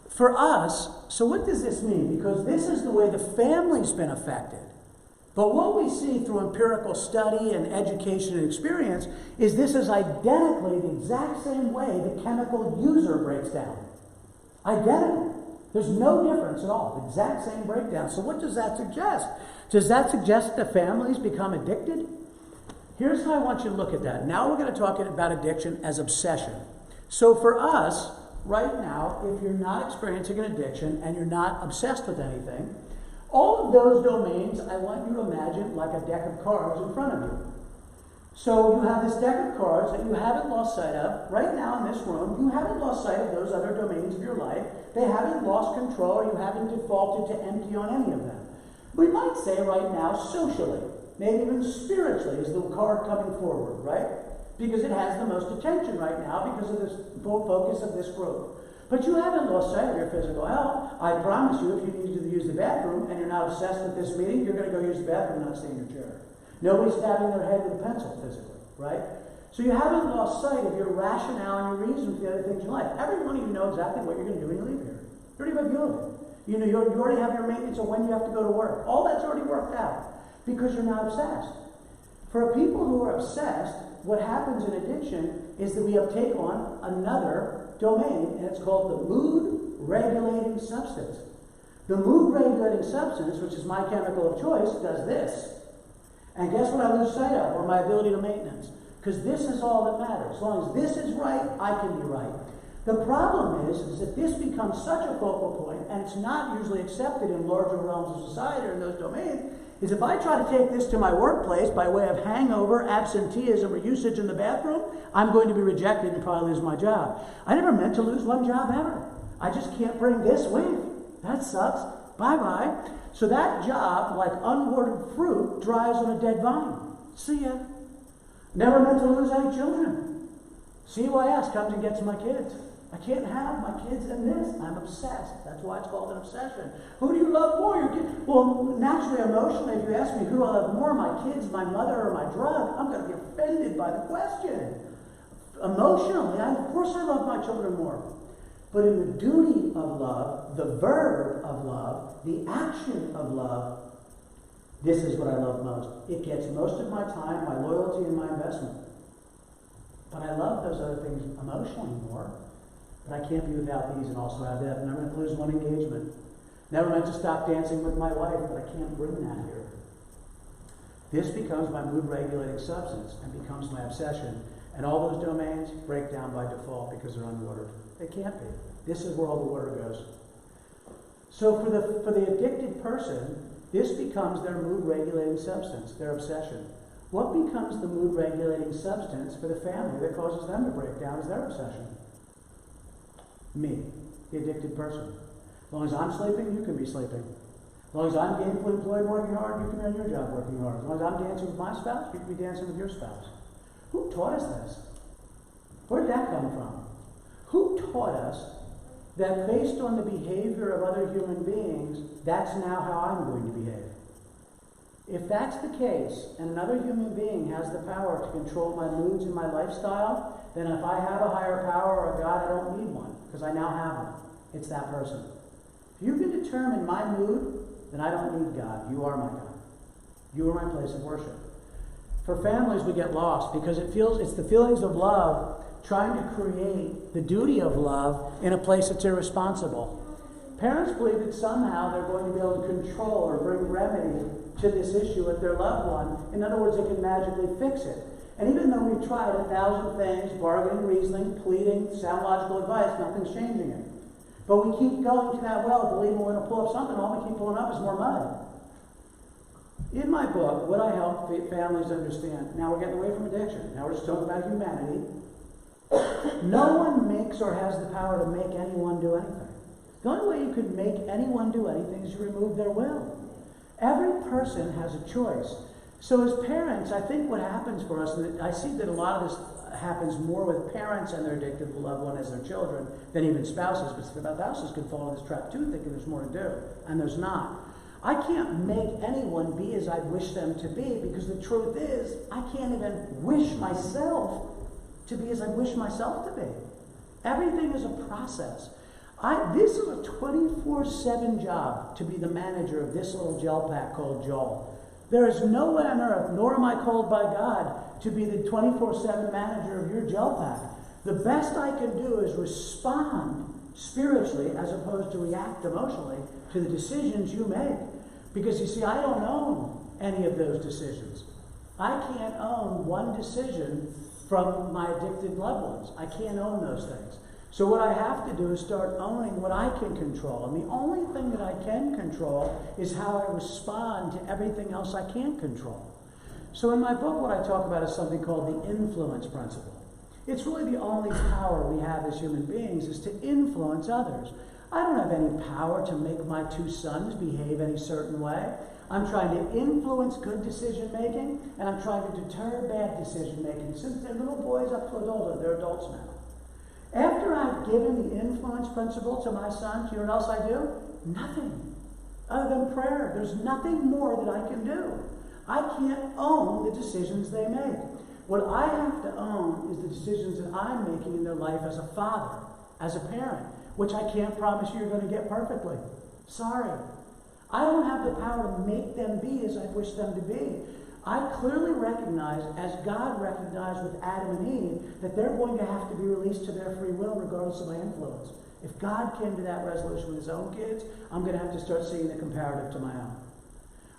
for us, so what does this mean? Because this is the way the family's been affected. But what we see through empirical study and education and experience is this is identically the exact same way the chemical user breaks down. Identical. There's no difference at all. The exact same breakdown. So what does that suggest? Does that suggest that families become addicted? Here's how I want you to look at that. Now we're going to talk about addiction as obsession. So for us, right now, if you're not experiencing an addiction and you're not obsessed with anything, all of those domains, I want you to imagine like a deck of cards in front of you. So you have this deck of cards that you haven't lost sight of. Right now in this room, you haven't lost sight of those other domains of your life. They haven't lost control, or you haven't defaulted to empty on any of them. We might say right now, socially, maybe even spiritually, is the card coming forward, right? Because it has the most attention right now because of this focus of this group. But you haven't lost sight of your physical health. I promise you, if you need to use the bathroom and you're not obsessed with this meeting, you're going to go use the bathroom and not stay in your chair. Nobody's stabbing their head with a pencil physically, right? So you haven't lost sight of your rationale and your reason for the other things in life. Every one of you know exactly what you're going to do when you leave here. You already have a view of it. You know, you already have your maintenance of when you have to go to work. All that's already worked out because you're not obsessed. For people who are obsessed, what happens in addiction is that we have taken on another domain, and it's called the mood-regulating substance. The mood-regulating substance, which is my chemical of choice, does this. And guess what I lose sight of, or my ability to maintenance? Because this is all that matters. As long as this is right, I can be right. The problem is that this becomes such a focal point, and it's not usually accepted in larger realms of society or in those domains, is if I try to take this to my workplace by way of hangover, absenteeism, or usage in the bathroom, I'm going to be rejected and probably lose my job. I never meant to lose one job ever. I just can't bring this with. That sucks. Bye-bye. So that job, like unwatered fruit, dries on a dead vine. See ya. Never meant to lose any children. CYS comes and gets my kids. I can't have my kids in this. I'm obsessed. That's why it's called an obsession. Who do you love more? Your kids? Well, naturally, emotionally, if you ask me who I love more, my kids, my mother, or my drug, I'm going to be offended by the question. Emotionally, of course I love my children more. But in the duty of love, the verb of love, the action of love, this is what I love most. It gets most of my time, my loyalty, and my investment. But I love those other things emotionally more. But I can't be without these and also have that. Never meant to lose one engagement. Never meant to stop dancing with my wife, but I can't bring that here. This becomes my mood-regulating substance and becomes my obsession. And all those domains break down by default because they're unwatered. They can't be. This is where all the water goes. So for the addicted person, this becomes their mood-regulating substance, their obsession. What becomes the mood-regulating substance for the family that causes them to break down is their obsession. Me, the addicted person. As long as I'm sleeping, you can be sleeping. As long as I'm gainfully employed working hard, you can be on your job working hard. As long as I'm dancing with my spouse, you can be dancing with your spouse. Who taught us this? Where did that come from? Who taught us that based on the behavior of other human beings, that's now how I'm going to behave? If that's the case, and another human being has the power to control my moods and my lifestyle, then if I have a higher power or a God, I don't need one, because I now have one. It's that person. If you can determine my mood, then I don't need God. You are my God. You are my place of worship. For families, we get lost because it's the feelings of love trying to create the duty of love in a place that's irresponsible. Parents believe that somehow they're going to be able to control or bring remedy to this issue with their loved one. In other words, they can magically fix it. And even though we've tried 1,000 things, bargaining, reasoning, pleading, sound logical advice, nothing's changing it. But we keep going to that well, believing we're going to pull up something, all we keep pulling up is more mud. In my book, what I help families understand, now we're getting away from addiction, now we're just talking about humanity. No one makes or has the power to make anyone do anything. The only way you could make anyone do anything is you remove their will. Every person has a choice. So as parents, I think what happens for us, and I see that a lot of this happens more with parents and their addicted loved one as their children than even spouses, but spouses could fall in this trap too, thinking there's more to do, and there's not. I can't make anyone be as I wish them to be, because the truth is, I can't even wish myself to be as I wish myself to be. Everything is a process. This is a 24/7 job to be the manager of this little gel pack called Joel. There is no way on earth, nor am I called by God, to be the 24/7 manager of your gel pack. The best I can do is respond spiritually as opposed to react emotionally to the decisions you make. Because you see, I don't own any of those decisions. I can't own one decision from my addicted loved ones. I can't own those things. So what I have to do is start owning what I can control. And the only thing that I can control is how I respond to everything else I can't control. So in my book, what I talk about is something called the influence principle. It's really the only power we have as human beings is to influence others. I don't have any power to make my 2 sons behave any certain way. I'm trying to influence good decision making, and I'm trying to deter bad decision making. Since they're little boys up to adulthood, they're adults now. After I've given the influence principle to my sons, you know what else I do? Nothing. Other than prayer. There's nothing more that I can do. I can't own the decisions they make. What I have to own is the decisions that I'm making in their life as a father, as a parent, which I can't promise you're going to get perfectly. Sorry. I don't have the power to make them be as I wish them to be. I clearly recognize, as God recognized with Adam and Eve, that they're going to have to be released to their free will regardless of my influence. If God came to that resolution with his own kids, I'm going to have to start seeing the comparative to my own.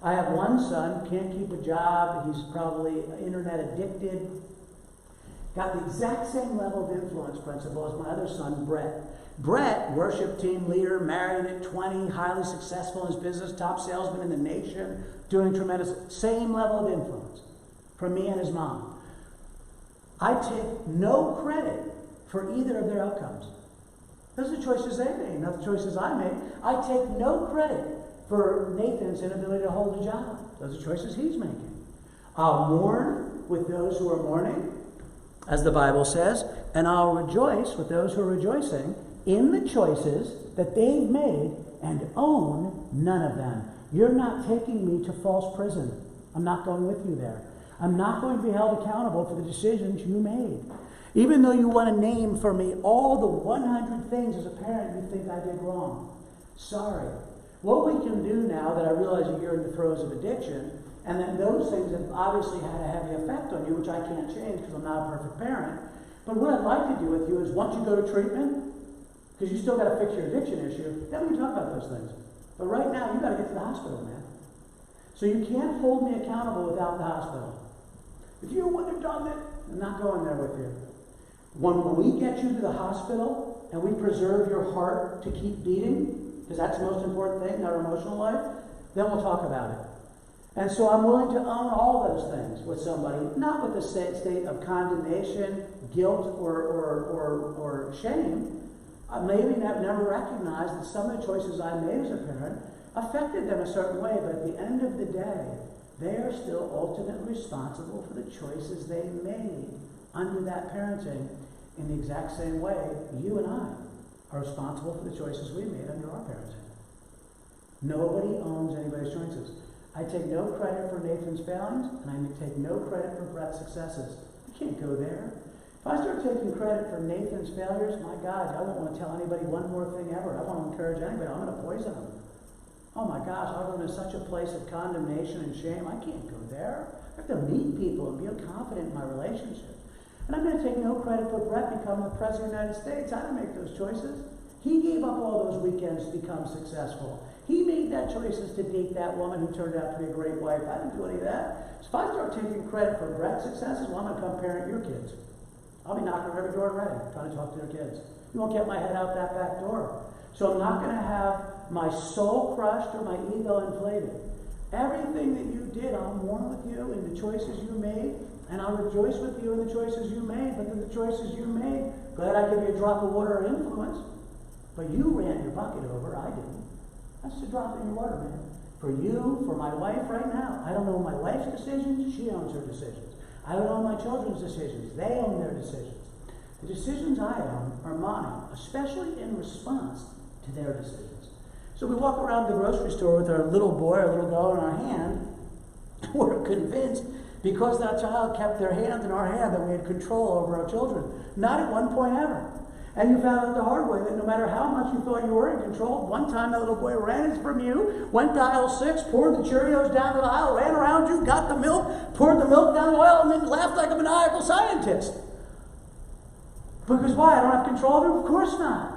I have one son, can't keep a job, he's probably internet addicted. got the exact same level of influence principle as my other son, Brett. Brett, worship team leader, married at 20, highly successful in his business, top salesman in the nation, doing tremendous, same level of influence from me and his mom. I take no credit for either of their outcomes. Those are the choices they made, not the choices I made. I take no credit for Nathan's inability to hold a job. Those are choices he's making. I'll mourn with those who are mourning, as the Bible says, and I'll rejoice with those who are rejoicing in the choices that they've made and own none of them. You're not taking me to false prison. I'm not going with you there. I'm not going to be held accountable for the decisions you made. Even though you want to name for me all the 100 things as a parent you think I did wrong. Sorry. What we can do now that I realize that you're in the throes of addiction, and that those things have obviously had a heavy effect on you, which I can't change because I'm not a perfect parent. But what I'd like to do with you is once you go to treatment, because you still got to fix your addiction issue, then we can talk about those things. But right now, you got to get to the hospital, man. So you can't hold me accountable without the hospital. If you wouldn't have done it, I'm not going there with you. When we get you to the hospital and we preserve your heart to keep beating, because that's the most important thing in our emotional life, then we'll talk about it. And so I'm willing to own all those things with somebody, not with the state of condemnation, guilt, or shame. Maybe never recognized that some of the choices I made as a parent affected them a certain way, but at the end of the day, they are still ultimately responsible for the choices they made under that parenting in the exact same way you and I are responsible for the choices we made under our parenting. Nobody owns anybody's choices. I take no credit for Nathan's failings, and I take no credit for Brett's successes. I can't go there. If I start taking credit for Nathan's failures, my God, I won't want to tell anybody one more thing ever. I won't encourage anybody. I'm going to poison them. Oh my gosh, I'll go into such a place of condemnation and shame. I can't go there. I have to meet people and be confident in my relationship. And I'm going to take no credit for Brett becoming the President of the United States. I didn't make those choices. He gave up all those weekends to become successful. He made that choices to date that woman who turned out to be a great wife. I didn't do any of that. So if I start taking credit for Brett's successes, well, I'm going to come parent your kids. I'll be knocking on every door in Reading, trying to talk to their kids. You won't get my head out that back door. So I'm not going to have my soul crushed or my ego inflated. Everything that you did, I'll mourn with you in the choices you made, and I'll rejoice with you in the choices you made. But in the choices you made, glad I give you a drop of water of influence. But you ran your bucket over, I didn't. That's the drop in your water, man. For you, for my wife right now, I don't know my wife's decisions, she owns her decisions. I don't own my children's decisions. They own their decisions. The decisions I own are mine, especially in response to their decisions. So we walk around the grocery store with our little boy, our little girl in our hand. We're convinced because that child kept their hand in our hand that we had control over our children. Not at one point ever. And you found out the hard way that no matter how much you thought you were in control, one time that little boy ran from you, went to aisle 6, poured the Cheerios down the aisle, ran around you, got the milk, poured the milk down the aisle, and then laughed like a maniacal scientist. Because why? I don't have control of him? Of course not.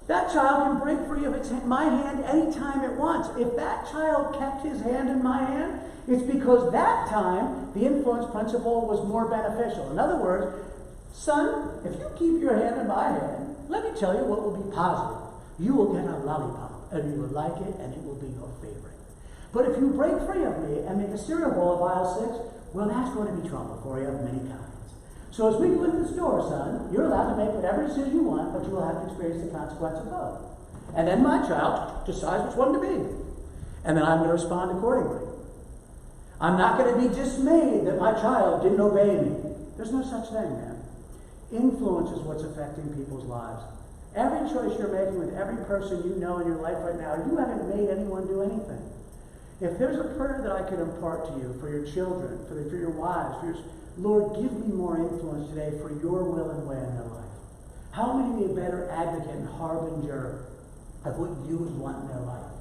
That child can break free of my hand anytime it wants. If that child kept his hand in my hand, it's because that time the influence principle was more beneficial. In other words, son, if you keep your hand in my hand, let me tell you what will be positive. You will get a lollipop, and you will like it, and it will be your favorite. But if you break free of me and make a cereal bowl of aisle 6, well, that's going to be trouble for you of many kinds. So as we go into the store, son, you're allowed to make whatever decision you want, but you will have to experience the consequence of both. And then my child decides which one to be. And then I'm going to respond accordingly. I'm not going to be dismayed that my child didn't obey me. There's no such thing, man. Influence is what's affecting people's lives. Every choice you're making with every person you know in your life right now, you haven't made anyone do anything. If there's a prayer that I could impart to you for your children, for your wives, for your Lord, give me more influence today for your will and way in their life. How many be a better advocate and harbinger of what you would want in their life?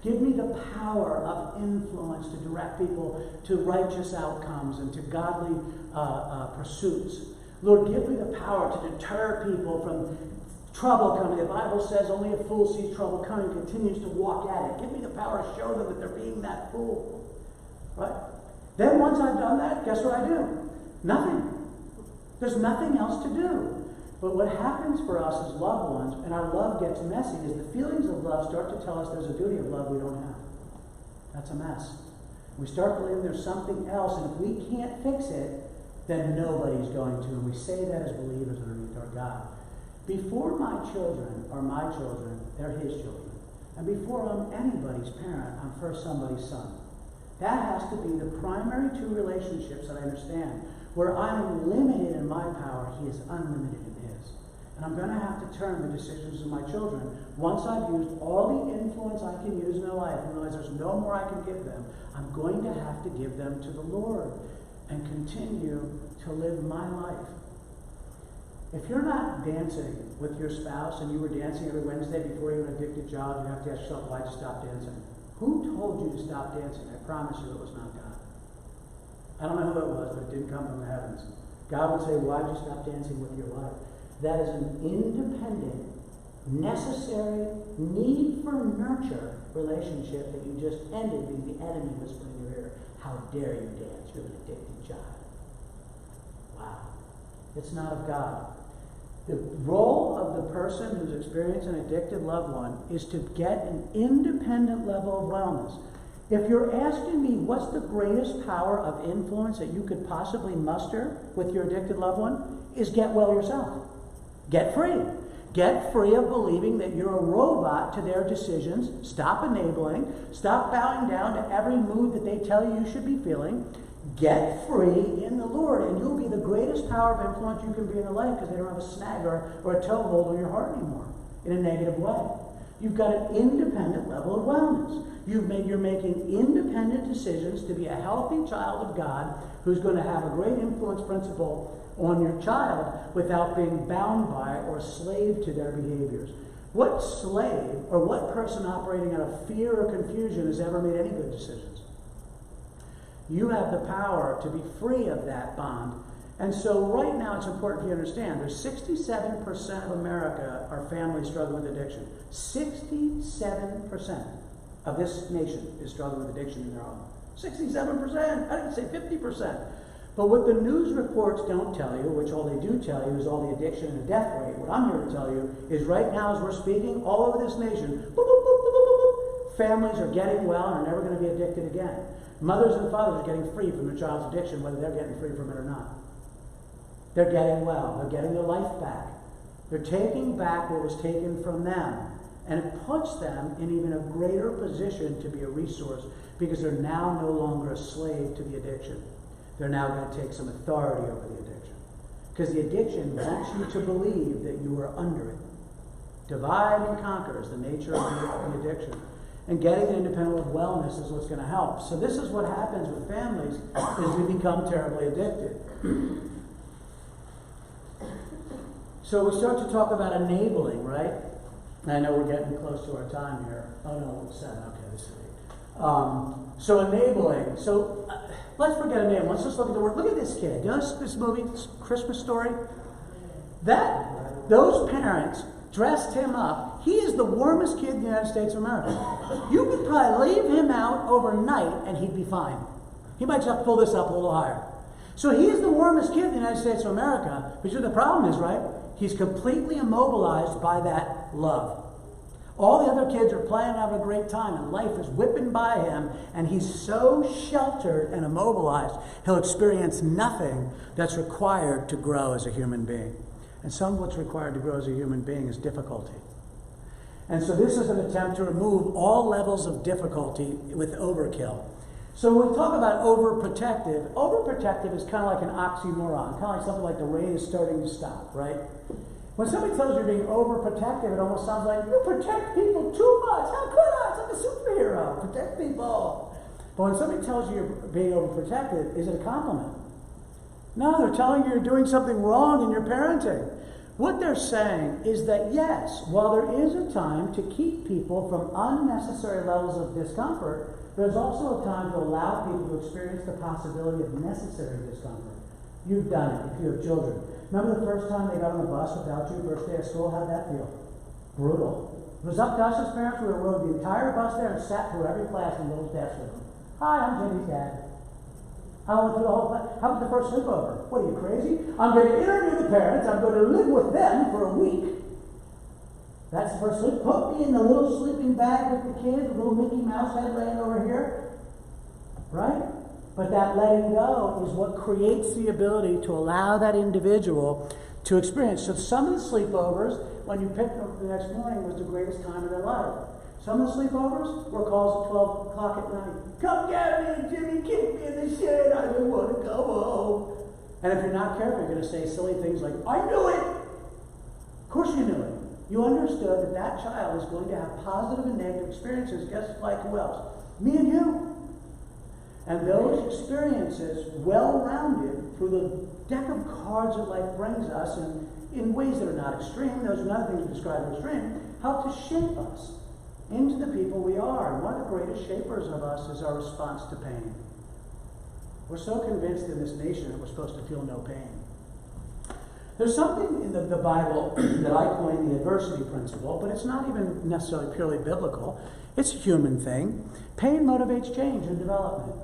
Give me the power of influence to direct people to righteous outcomes and to godly pursuits. Lord, give me the power to deter people from trouble coming. The Bible says only a fool sees trouble coming and continues to walk at it. Give me the power to show them that they're being that fool. Right? Then once I've done that, guess what I do? Nothing. There's nothing else to do. But what happens for us as loved ones, and our love gets messy, is the feelings of love start to tell us there's a duty of love we don't have. That's a mess. We start believing there's something else, and if we can't fix it, then nobody's going to. And we say that as believers underneath our God. Before my children are my children, they're his children. And before I'm anybody's parent, I'm first somebody's son. That has to be the primary two relationships that I understand. Where I'm limited in my power, he is unlimited in his. And I'm going to have to turn the decisions of my children. Once I've used all the influence I can use in their life and realize there's no more I can give them, I'm going to have to give them to the Lord and continue to live my life. If you're not dancing with your spouse and you were dancing every Wednesday before you had an addicted child, you have to ask yourself, why'd you stop dancing? Who told you to stop dancing? I promise you it was not God. I don't know who it was, but it didn't come from the heavens. God would say, why'd you stop dancing with your wife? That is an independent, necessary, need for nurture relationship that you just ended because the enemy whispered in your ear, how dare you dance? You're an addicted child. Wow. It's not of God. The role of the person who's experienced an addicted loved one is to get an independent level of wellness. If you're asking me what's the greatest power of influence that you could possibly muster with your addicted loved one, is get well yourself. Get free. Get free of believing that you're a robot to their decisions. Stop enabling. Stop bowing down to every mood that they tell you you should be feeling. Get free in the Lord, and you'll be the greatest power of influence you can be in their life because they don't have a snag or a toehold on your heart anymore in a negative way. You've got an independent level of wellness. You're making independent decisions to be a healthy child of God who's going to have a great influence principle on your child without being bound by or slave to their behaviors. What slave or what person operating out of fear or confusion has ever made any good decisions? You have the power to be free of that bond. And so right now it's important for you to understand there's 67% of America are families struggling with addiction. 67% of this nation is struggling with addiction in their home. 67%. I didn't say 50%. But what the news reports don't tell you, which all they do tell you is all the addiction and the death rate. What I'm here to tell you is right now as we're speaking, all over this nation, boop, boop, boop, boop, boop, boop, families are getting well and are never going to be addicted again. Mothers and fathers are getting free from their child's addiction, whether they're getting free from it or not. They're getting well. They're getting their life back. They're taking back what was taken from them. And it puts them in even a greater position to be a resource because they're now no longer a slave to the addiction. They're now going to take some authority over the addiction. Because the addiction wants you to believe that you are under it. Divide and conquer is the nature of the addiction. And getting independent of wellness is what's going to help. So this is what happens with families is we become terribly addicted. So we start to talk about enabling, right? And I know we're getting close to our time here. Oh no, it's 7. Okay, this is 8. So enabling. So let's forget enabling. Let's just look at the word. Look at this kid. You know this movie, this Christmas Story? Those parents dressed him up. He is the warmest kid in the United States of America. You could probably leave him out overnight and he'd be fine. He might just have to pull this up a little higher. So he is the warmest kid in the United States of America. But you know the problem is, right? He's completely immobilized by that love. All the other kids are playing, having a great time, and life is whipping by him, and he's so sheltered and immobilized, he'll experience nothing that's required to grow as a human being. And some of what's required to grow as a human being is difficulty. And so this is an attempt to remove all levels of difficulty with overkill. So when we talk about overprotective is kind of like an oxymoron, kind of like something like the rain is starting to stop, right? When somebody tells you you're being overprotective, it almost sounds like, you protect people too much. How could I? It's like a superhero. Protect people. But when somebody tells you you're being overprotected, is it a compliment? No, they're telling you you're doing something wrong in your parenting. What they're saying is that, yes, while there is a time to keep people from unnecessary levels of discomfort, there's also a time to allow people to experience the possibility of necessary discomfort. You've done it if you have children. Remember the first time they got on the bus without you, first day of school? How did that feel? Brutal. It was up to us as parents. We rode the entire bus there and sat through every class in little desk with them. Hi, I'm Jimmy's dad. I went through the whole thing. How was the first sleepover? What are you, crazy? I'm going to interview the parents. I'm going to live with them for a week. That's the first sleep. Put me in the little sleeping bag with the kids, the little Mickey Mouse head laying over here. Right? But that letting go is what creates the ability to allow that individual to experience. So some of the sleepovers, when you picked them up the next morning, was the greatest time of their life. Some of the sleepovers were calls at 12 o'clock at night. Come get me, Jimmy, kick me in the shed. I don't want to go home. And if you're not careful, you're going to say silly things like, I knew it. Of course you knew it. You understood that that child is going to have positive and negative experiences, just like who else? Me and you. And those experiences, well-rounded through the deck of cards that life brings us, and in ways that are not extreme, those are not things we describe as extreme, help to shape us into the people we are. And one of the greatest shapers of us is our response to pain. We're so convinced in this nation that we're supposed to feel no pain. There's something in the Bible that I coined the adversity principle, but it's not even necessarily purely biblical. It's a human thing. Pain motivates change and development.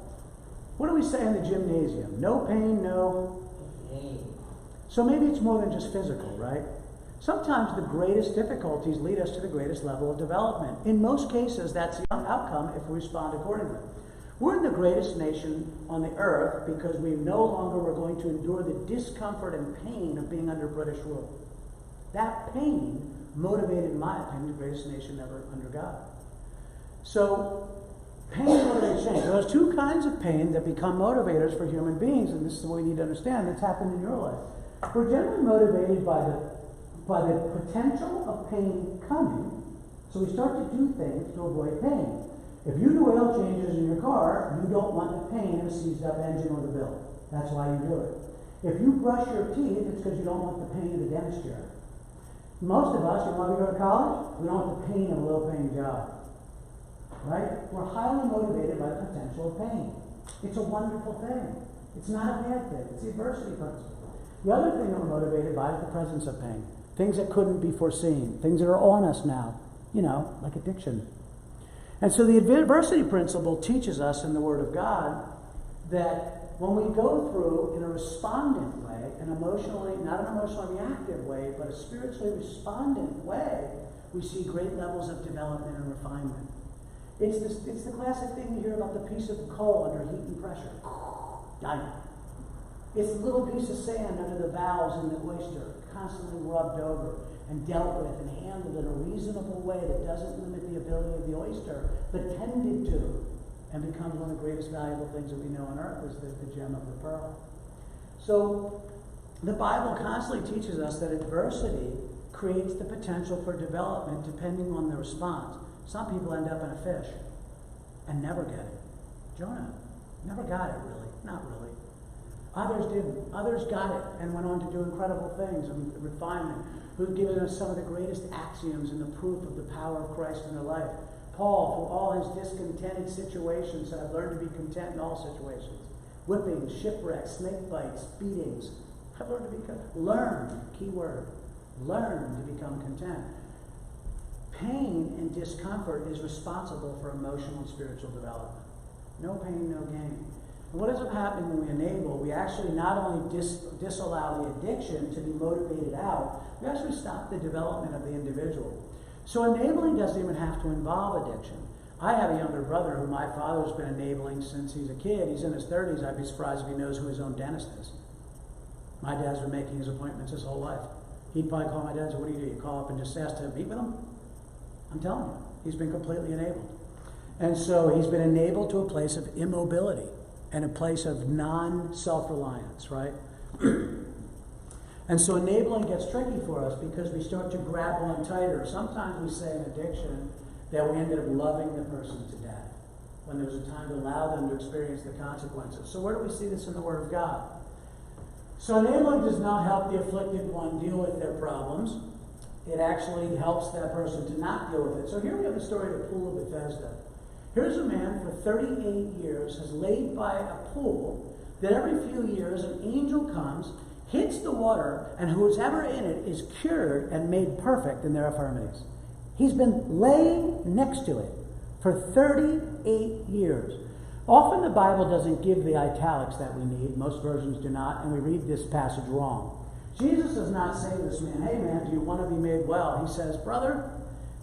What do we say in the gymnasium? No pain, no gain. So maybe it's more than just physical, right? Sometimes the greatest difficulties lead us to the greatest level of development. In most cases, that's the outcome if we respond accordingly. We're in the greatest nation on the earth because we no longer were going to endure the discomfort and pain of being under British rule. That pain motivated, in my opinion, the greatest nation ever under God. So, pain motivates change. There's two kinds of pain that become motivators for human beings, and this is what we need to understand that's happened in your life. We're generally motivated by the potential of pain coming, so we start to do things to avoid pain. If you do oil changes in your car, you don't want the pain of a seized up engine or the bill. That's why you do it. If you brush your teeth, it's because you don't want the pain of the dentist chair. Most of us, you want to go to college? We don't want the pain of a low-paying job. Right? We're highly motivated by the potential of pain. It's a wonderful thing. It's not a bad thing. It's the adversity principle. The other thing that we're motivated by is the presence of pain. Things that couldn't be foreseen. Things that are on us now. Like addiction. And so the adversity principle teaches us in the Word of God that when we go through in a respondent way, not an emotionally reactive way, but a spiritually respondent way, we see great levels of development and refinement. It's the classic thing you hear about the piece of coal under heat and pressure. Dynamite. It's the little piece of sand under the valves in the oyster, constantly rubbed over and dealt with and handled in a reasonable way that doesn't limit the ability of the oyster, but tended to, and becomes one of the greatest valuable things that we know on earth is the gem of the pearl. So the Bible constantly teaches us that adversity creates the potential for development depending on the response. Some people end up in a fish and never get it. Jonah never got it, really. Not really. Others didn't. Others got it and went on to do incredible things and refinement. Who've given us some of the greatest axioms and the proof of the power of Christ in their life. Paul, through all his discontented situations, said, I've learned to be content in all situations. Whippings, shipwrecks, snake bites, beatings. I've learned to be content. Learn, key word. Learn to become content. Pain and discomfort is responsible for emotional and spiritual development. No pain, no gain. And what ends up happening when we enable, we actually not only disallow the addiction to be motivated out, we actually stop the development of the individual. So enabling doesn't even have to involve addiction. I have a younger brother who my father's been enabling since he's a kid. He's in his 30s. I'd be surprised if he knows who his own dentist is. My dad's been making his appointments his whole life. He'd probably call my dad and say, what do? You call up and just ask to meet with him? I'm telling you, he's been completely enabled. And so he's been enabled to a place of immobility and a place of non-self-reliance, right? And so enabling gets tricky for us because we start to grab on tighter. Sometimes we say in addiction that we ended up loving the person to death when there was a time to allow them to experience the consequences. So where do we see this in the Word of God? So enabling does not help the afflicted one deal with their problems. It actually helps that person to not deal with it. So here we have the story of the pool of Bethesda. Here's a man for 38 years has laid by a pool that every few years an angel comes, hits the water, and who's ever in it is cured and made perfect in their infirmities. He's been laying next to it for 38 years. Often the Bible doesn't give the italics that we need. Most versions do not, and we read this passage wrong. Jesus does not say to this man, hey man, do you want to be made well? He says, brother,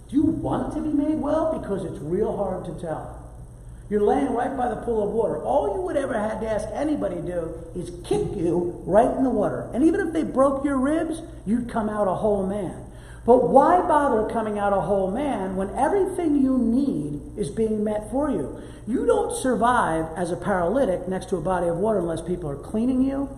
do you want to be made well? Because it's real hard to tell. You're laying right by the pool of water. All you would ever have to ask anybody to do is kick you right in the water. And even if they broke your ribs, you'd come out a whole man. But why bother coming out a whole man when everything you need is being met for you? You don't survive as a paralytic next to a body of water unless people are cleaning you,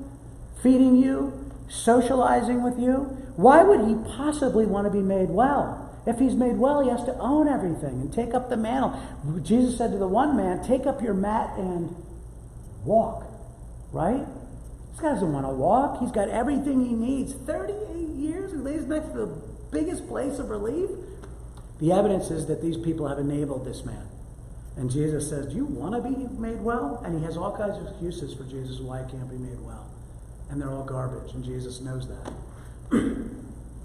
feeding you, socializing with you. Why would he possibly want to be made well? If he's made well, he has to own everything and take up the mantle. Jesus said to the one man, take up your mat and walk, right? This guy doesn't want to walk. He's got everything he needs. 38 years, he lays next to the biggest place of relief. The evidence is that these people have enabled this man. And Jesus says, do you want to be made well? And he has all kinds of excuses for Jesus why he can't be made well. And they're all garbage, and Jesus knows that.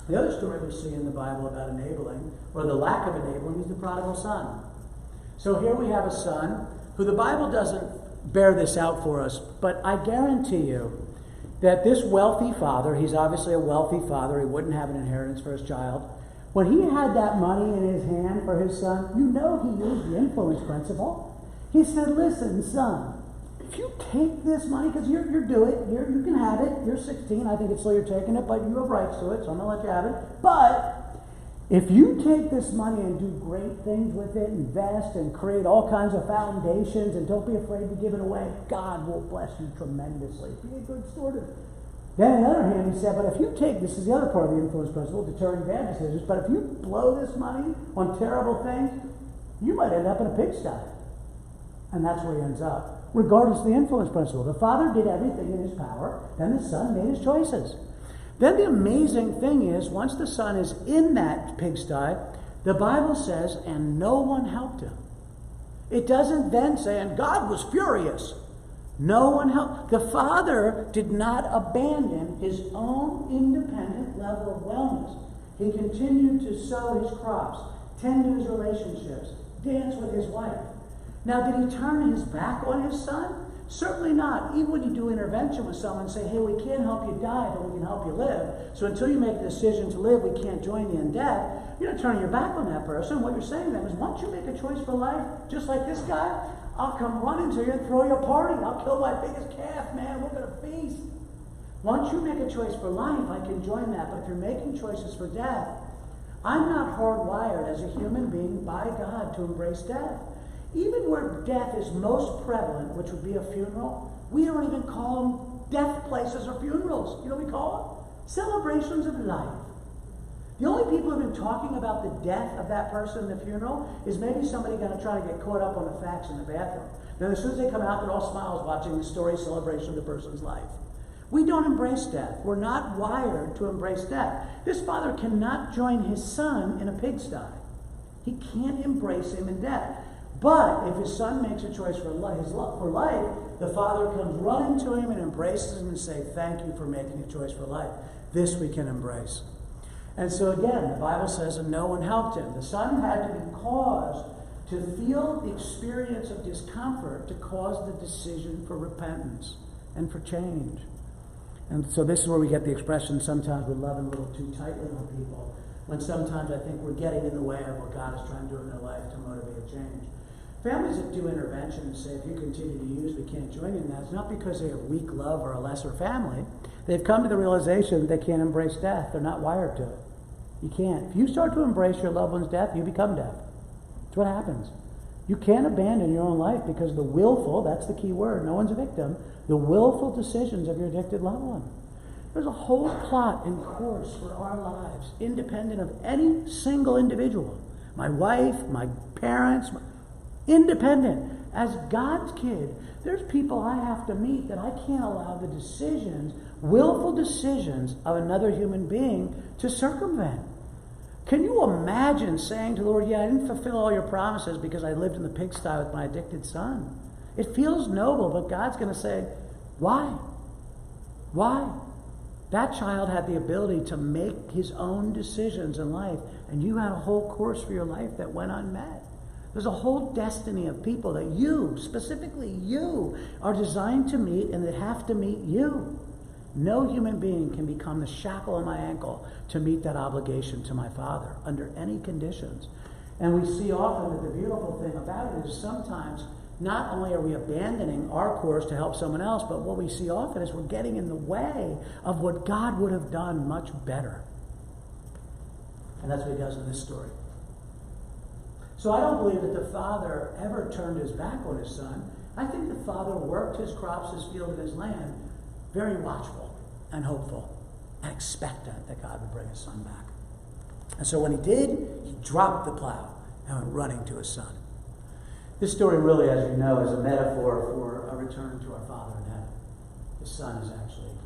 The other story we see in the Bible about enabling, or the lack of enabling, is the prodigal son. So here we have a son who the Bible doesn't bear this out for us, but I guarantee you that this wealthy father, he's obviously a wealthy father, he wouldn't have an inheritance for his child. When he had that money in his hand for his son, you know he used the influence principle. He said, listen, son, if you take this money, because you're due it, you can have it, you're 16, I think it's still you're taking it, but you have rights to it, so I'm going to let you have it. But if you take this money and do great things with it, invest and create all kinds of foundations, and don't be afraid to give it away, God will bless you tremendously. Be a good steward. Then on the other hand, he said, but if you take, this is the other part of the influence principle, deterring bad decisions, but if you blow this money on terrible things, you might end up in a pigsty. And that's where he ends up. Regardless of the influence principle. The father did everything in his power, then the son made his choices. Then the amazing thing is, once the son is in that pigsty, the Bible says, and no one helped him. It doesn't then say, and God was furious. No one helped. The father did not abandon his own independent level of wellness. He continued to sow his crops, tend to his relationships, dance with his wife. Now, did he turn his back on his son? Certainly not. Even when you do intervention with someone and say, hey, we can't help you die, but we can help you live. So until you make a decision to live, we can't join you in death. You're not turning your back on that person. What you're saying to them is, once you make a choice for life, just like this guy, I'll come running to you and throw you a party. I'll kill my biggest calf, man. We're going to feast. Once you make a choice for life, I can join that. But if you're making choices for death, I'm not hardwired as a human being by God to embrace death. Even where death is most prevalent, which would be a funeral, we don't even call them death places or funerals. You know what we call them? Celebrations of life. The only people who have been talking about the death of that person in the funeral is maybe somebody going to try to get caught up on the facts in the bathroom. Then as soon as they come out, they're all smiles watching the story celebration of the person's life. We don't embrace death. We're not wired to embrace death. This father cannot join his son in a pigsty. He can't embrace him in death. But if his son makes a choice for life, the father comes running to him and embraces him and says, thank you for making a choice for life. This we can embrace. And so again, the Bible says, and no one helped him. The son had to be caused to feel the experience of discomfort to cause the decision for repentance and for change. And so this is where we get the expression, sometimes we're loving a little too tightly on people, when sometimes I think we're getting in the way of what God is trying to do in their life to motivate a change. Families that do intervention and say, if you continue to use, we can't join you in that, it's not because they have weak love or a lesser family. They've come to the realization that they can't embrace death. They're not wired to it. You can't. If you start to embrace your loved one's death, you become death. That's what happens. You can't abandon your own life because the willful, that's the key word, no one's a victim, the willful decisions of your addicted loved one. There's a whole plot and course for our lives, independent of any single individual. My wife, my parents, independent. As God's kid, there's people I have to meet that I can't allow the decisions, willful decisions of another human being to circumvent. Can you imagine saying to the Lord, yeah, I didn't fulfill all your promises because I lived in the pigsty with my addicted son? It feels noble, but God's going to say, why? Why? That child had the ability to make his own decisions in life, and you had a whole course for your life that went unmet. There's a whole destiny of people that you, specifically you, are designed to meet and that have to meet you. No human being can become the shackle on my ankle to meet that obligation to my Father under any conditions. And we see often that the beautiful thing about it is sometimes not only are we abandoning our course to help someone else, but what we see often is we're getting in the way of what God would have done much better. And that's what he does in this story. So I don't believe that the father ever turned his back on his son. I think the father worked his crops, his field, and his land very watchful and hopeful and expectant that God would bring his son back. And so when he did, he dropped the plow and went running to his son. This story really, as you know, is a metaphor for a return to our Father in heaven. The son is actually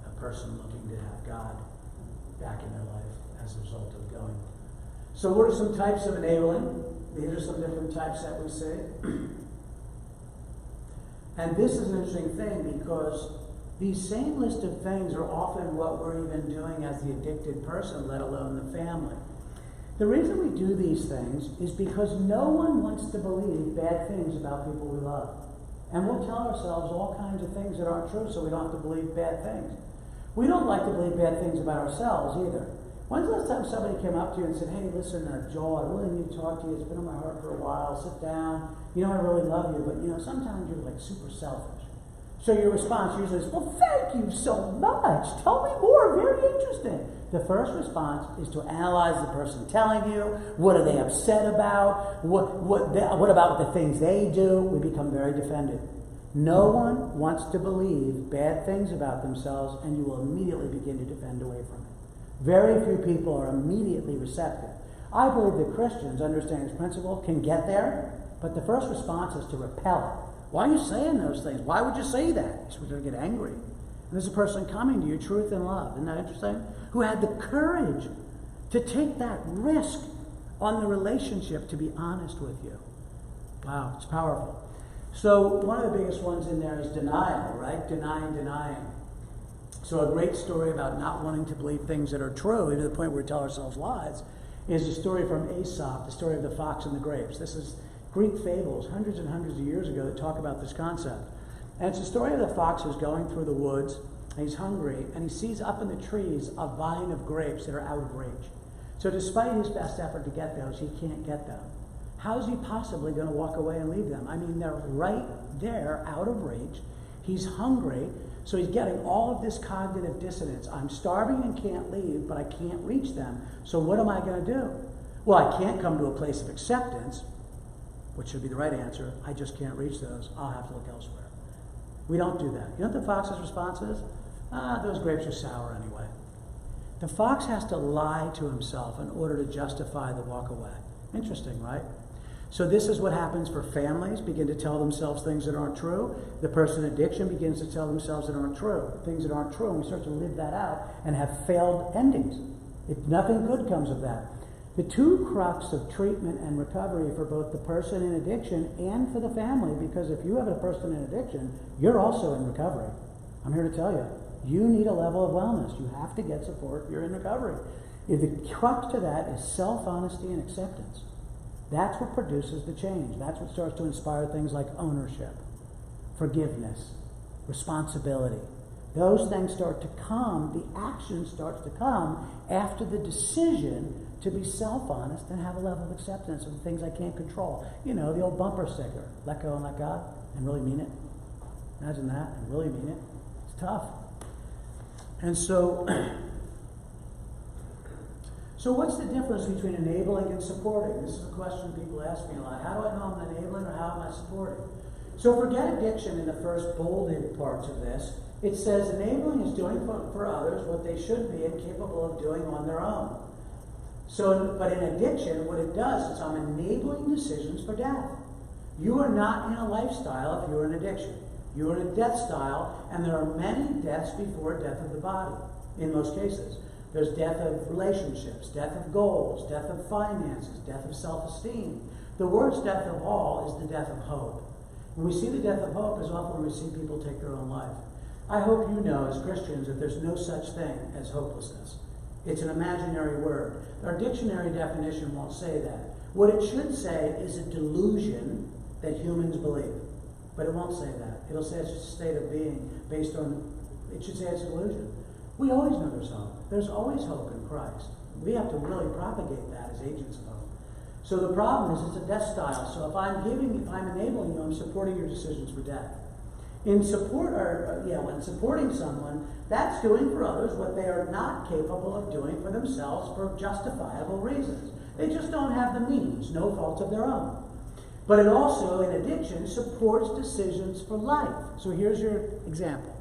a person looking to have God back in their life as a result of going. So what are some types of enabling? These are some different types that we see. And this is an interesting thing because these same list of things are often what we're even doing as the addicted person, let alone the family. The reason we do these things is because no one wants to believe bad things about people we love. And we'll tell ourselves all kinds of things that aren't true so we don't have to believe bad things. We don't like to believe bad things about ourselves either. When's the last time somebody came up to you and said, hey, listen, Joel, I really need to talk to you. It's been on my heart for a while. Sit down. You know, I really love you, but, sometimes you're like super selfish. So your response usually is, well, thank you so much. Tell me more. Very interesting. The first response is to analyze the person telling you. What are they upset about? What about the things they do? We become very defended. No one wants to believe bad things about themselves, and you will immediately begin to defend away from it. Very few people are immediately receptive. I believe that Christians, understanding this principle, can get there, but the first response is to repel it. Why are you saying those things? Why would you say that? You're supposed to get angry. And there's a person coming to you, truth and love. Isn't that interesting? Who had the courage to take that risk on the relationship to be honest with you. Wow, it's powerful. So one of the biggest ones in there is denial, right? Denying. So a great story about not wanting to believe things that are true, even to the point where we tell ourselves lies, is a story from Aesop, the story of the fox and the grapes. This is Greek fables, hundreds and hundreds of years ago, that talk about this concept. And it's a story of the fox who's going through the woods, and he's hungry, and he sees up in the trees a vine of grapes that are out of reach. So despite his best effort to get those, he can't get them. How is he possibly going to walk away and leave them? I mean, they're right there, out of reach. He's hungry, so he's getting all of this cognitive dissonance. I'm starving and can't leave, but I can't reach them. So what am I going to do? Well, I can't come to a place of acceptance, which should be the right answer. I just can't reach those. I'll have to look elsewhere. We don't do that. You know what the fox's response is? Those grapes are sour anyway. The fox has to lie to himself in order to justify the walk away. Interesting, right? So this is what happens for families, begin to tell themselves things that aren't true. The person in addiction begins to tell themselves that aren't true. Things that aren't true, and we start to live that out and have failed endings. Nothing good comes of that. The two crux of treatment and recovery for both the person in addiction and for the family, because if you have a person in addiction, you're also in recovery. I'm here to tell you, you need a level of wellness. You have to get support if you're in recovery. The crux to that is self-honesty and acceptance. That's what produces the change. That's what starts to inspire things like ownership, forgiveness, responsibility. Those things start to come, the action starts to come after the decision to be self-honest and have a level of acceptance of the things I can't control. You know, the old bumper sticker, let go and let God, and really mean it. Imagine that, and really mean it. It's tough. And so what's the difference between enabling and supporting? This is a question people ask me a lot. How do I know I'm enabling or how am I supporting? So forget addiction in the first bolded parts of this. It says enabling is doing for others what they should be and capable of doing on their own. So, but in addiction, what it does is I'm enabling decisions for death. You are not in a lifestyle if you're in addiction. You're in a death style, and there are many deaths before death of the body, in most cases. There's death of relationships, death of goals, death of finances, death of self-esteem. The worst death of all is the death of hope. When we see the death of hope is often when we see people take their own life. I hope you know as Christians that there's no such thing as hopelessness. It's an imaginary word. Our dictionary definition won't say that. What it should say is a delusion that humans believe. But it won't say that. It'll say it's just a state of being based on, it should say it's a delusion. We always know there's hope. There's always hope in Christ. We have to really propagate that as agents of hope. So the problem is it's a death style. So if I'm enabling you, I'm supporting your decisions for death. When supporting someone, that's doing for others what they are not capable of doing for themselves for justifiable reasons. They just don't have the means, no fault of their own. But it also, in addiction, supports decisions for life. So here's your example.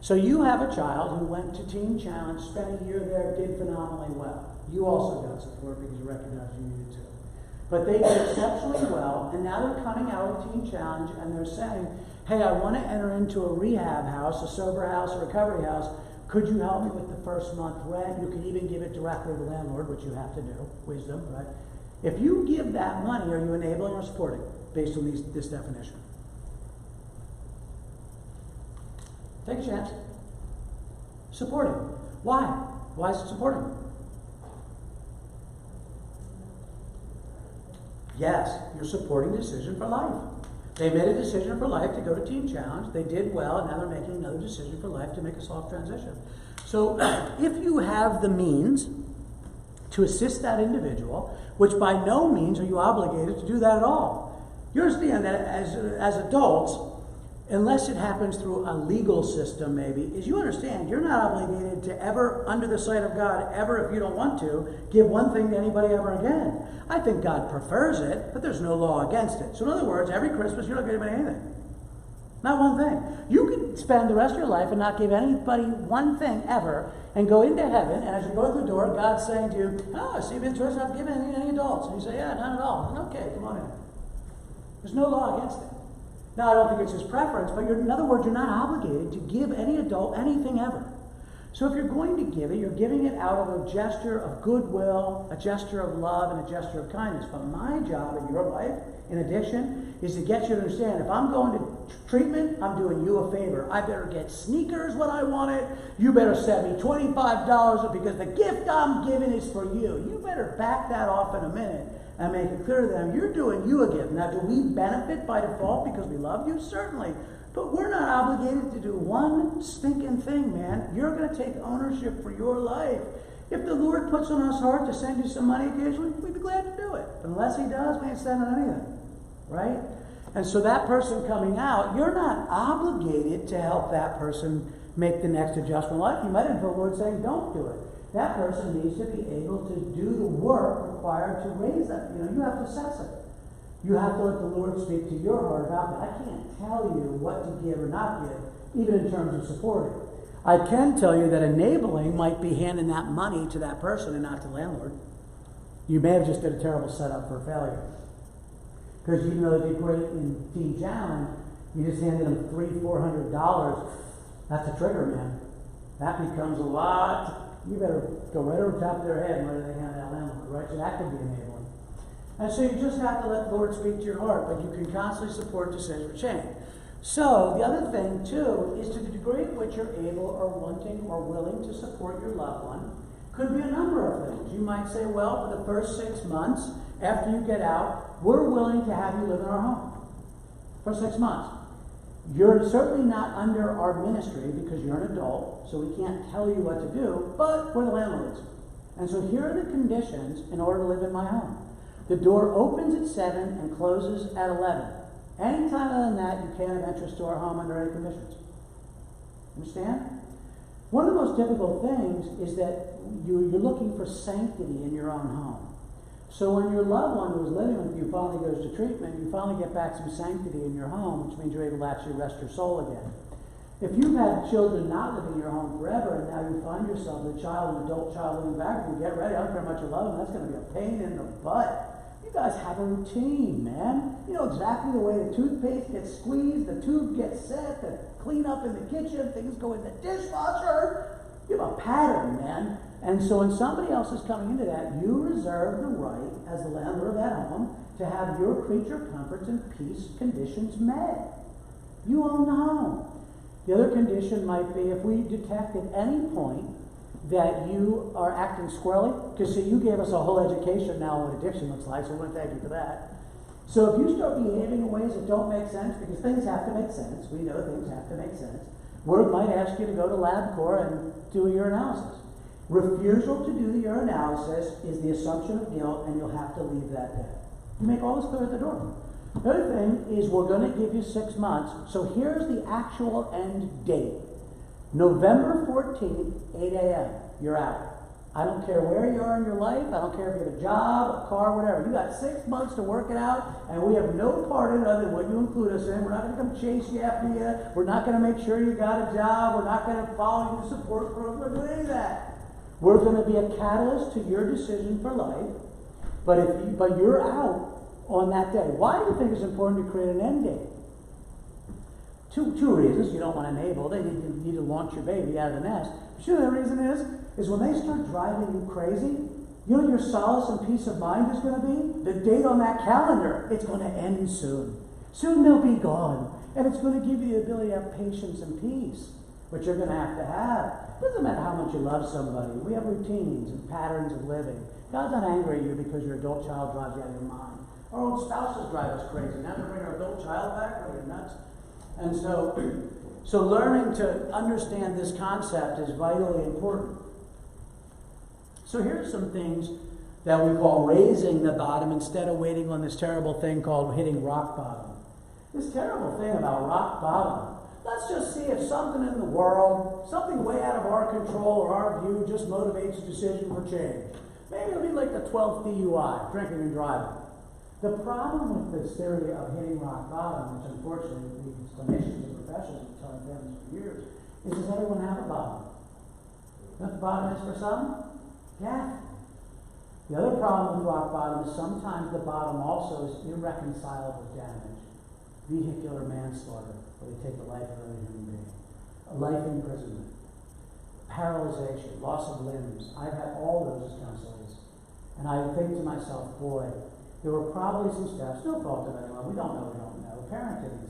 So you have a child who went to Teen Challenge, spent a year there, did phenomenally well. You also got support because you recognized you needed to. But they did exceptionally well, and now they're coming out of Teen Challenge and they're saying, hey, I want to enter into a rehab house, a sober house, a recovery house. Could you help me with the first month rent? You can even give it directly to the landlord, which you have to do. Wisdom, right? If you give that money, are you enabling or supporting based on this definition? Take a chance. Supporting. Why? Why is it supporting? Yes, you're supporting a decision for life. They made a decision for life to go to Teen Challenge. They did well, and now they're making another decision for life to make a soft transition. So if you have the means to assist that individual, which by no means are you obligated to do that at all. You understand that as adults, unless it happens through a legal system maybe, is you understand you're not obligated to ever, under the sight of God, ever, if you don't want to, give one thing to anybody ever again. I think God prefers it, but there's no law against it. So in other words, every Christmas you don't give anybody anything. Not one thing. You could spend the rest of your life and not give anybody one thing ever and go into heaven, and as you go through the door, God's saying to you, oh, I see you've been interested in giving anything to any adults. And you say, yeah, none at all. And okay, come on in. There's no law against it. Now, I don't think it's his preference, but in other words, you're not obligated to give any adult anything ever. So if you're going to give it, you're giving it out of a gesture of goodwill, a gesture of love, and a gesture of kindness. But my job in your life, in addition, is to get you to understand, if I'm going to treatment, I'm doing you a favor. I better get sneakers when I want it. You better send me $25 because the gift I'm giving is for you. You better back that off in a minute and make it clear to them, you're doing you a gift. Now, do we benefit by default because we love you? Certainly. But we're not obligated to do one stinking thing, man. You're going to take ownership for your life. If the Lord puts on his heart to send you some money occasionally, we'd be glad to do it. But unless he does, we ain't sending anything. Right? And so that person coming out, you're not obligated to help that person make the next adjustment in life. You might have heard the Lord saying, don't do it. That person needs to be able to do the work required to raise that. You have to assess it. You have to let the Lord speak to your heart about that. I can't tell you what to give or not give, even in terms of supporting. I can tell you that enabling might be handing that money to that person and not to the landlord. You may have just did a terrible setup for failure. Because even though they did great in Teen Challenge, you just handed them $300-400. That's a trigger, man. That becomes a lot. You better go right over the top of their head and let they hand that landlord, right? So that could be enabling. And so you just have to let the Lord speak to your heart, but you can constantly support decision for change. So the other thing, too, is to the degree at which you're able or wanting or willing to support your loved one, could be a number of things. You might say, well, for the first 6 months, after you get out, we're willing to have you live in our home for 6 months. You're certainly not under our ministry because you're an adult, so we can't tell you what to do, but we're the landlords. And so here are the conditions in order to live in my home. The door opens at 7 and closes at 11. Any time other than that, you can't have entrance to our home under any conditions. Understand? One of the most difficult things is that you're looking for sanctity in your own home. So when your loved one who is living with you finally goes to treatment, you finally get back some sanctity in your home, which means you're able to actually rest your soul again. If you've had children not live in your home forever, and now you find yourself with an adult child living back, you get ready, I don't care how much you love them, that's going to be a pain in the butt. You guys have a routine, man. You know exactly the way the toothpaste gets squeezed, the tube gets set, the cleanup in the kitchen, things go in the dishwasher. You have a pattern, man. And so when somebody else is coming into that, you reserve the right, as the landlord of that home, to have your creature comforts and peace conditions met. You own the home. The other condition might be if we detect at any point that you are acting squirrely, because see, you gave us a whole education now on what addiction looks like, so I want to thank you for that. So if you start behaving in ways that don't make sense, because things have to make sense, we know things have to make sense, Word might ask you to go to LabCorp and do a urinalysis. Refusal to do the urinalysis is the assumption of guilt, and you'll have to leave that day. You make all this clear at the door. The other thing is we're going to give you 6 months. So here's the actual end date. November 14th, 8 a.m. You're out. I don't care where you are in your life. I don't care if you have a job, a car, whatever. You got 6 months to work it out, and we have no part in it other than what you include us in. We're not going to come chase you after you. We're not going to make sure you got a job. We're not going to follow you to support program. We're doing any of that. We're going to be a catalyst to your decision for life, but you're out on that day. Why do you think it's important to create an end date? Two reasons. You don't want to enable. They need to launch your baby out of the nest. But you know the reason is when they start driving you crazy, you know what your solace and peace of mind is going to be? The date on that calendar. It's going to end soon. Soon they'll be gone. And it's going to give you the ability to have patience and peace, which you're going to have. It doesn't matter how much you love somebody. We have routines and patterns of living. God's not angry at you because your adult child drives you out of your mind. Our own spouses drive us crazy. Now to bring our adult child back, are you nuts? And so learning to understand this concept is vitally important. So here's some things that we call raising the bottom instead of waiting on this terrible thing called hitting rock bottom. This terrible thing about rock bottom. Let's just see if something in the world, something way out of our control or our view, just motivates a decision for change. Maybe it'll be like the 12th DUI, drinking and driving. The problem with this theory of hitting rock bottom, which unfortunately these clinicians and professionals have been telling families for years, is does everyone have a bottom? You know what the bottom is for some? Death. The other problem with rock bottom is sometimes the bottom also is irreconcilable damage. Vehicular manslaughter, where they take the life of another human being. A life imprisonment. Paralyzation, loss of limbs. I've had all those as counselors. And I think to myself, boy, there were probably some steps, no fault of anyone, we don't know. Parenting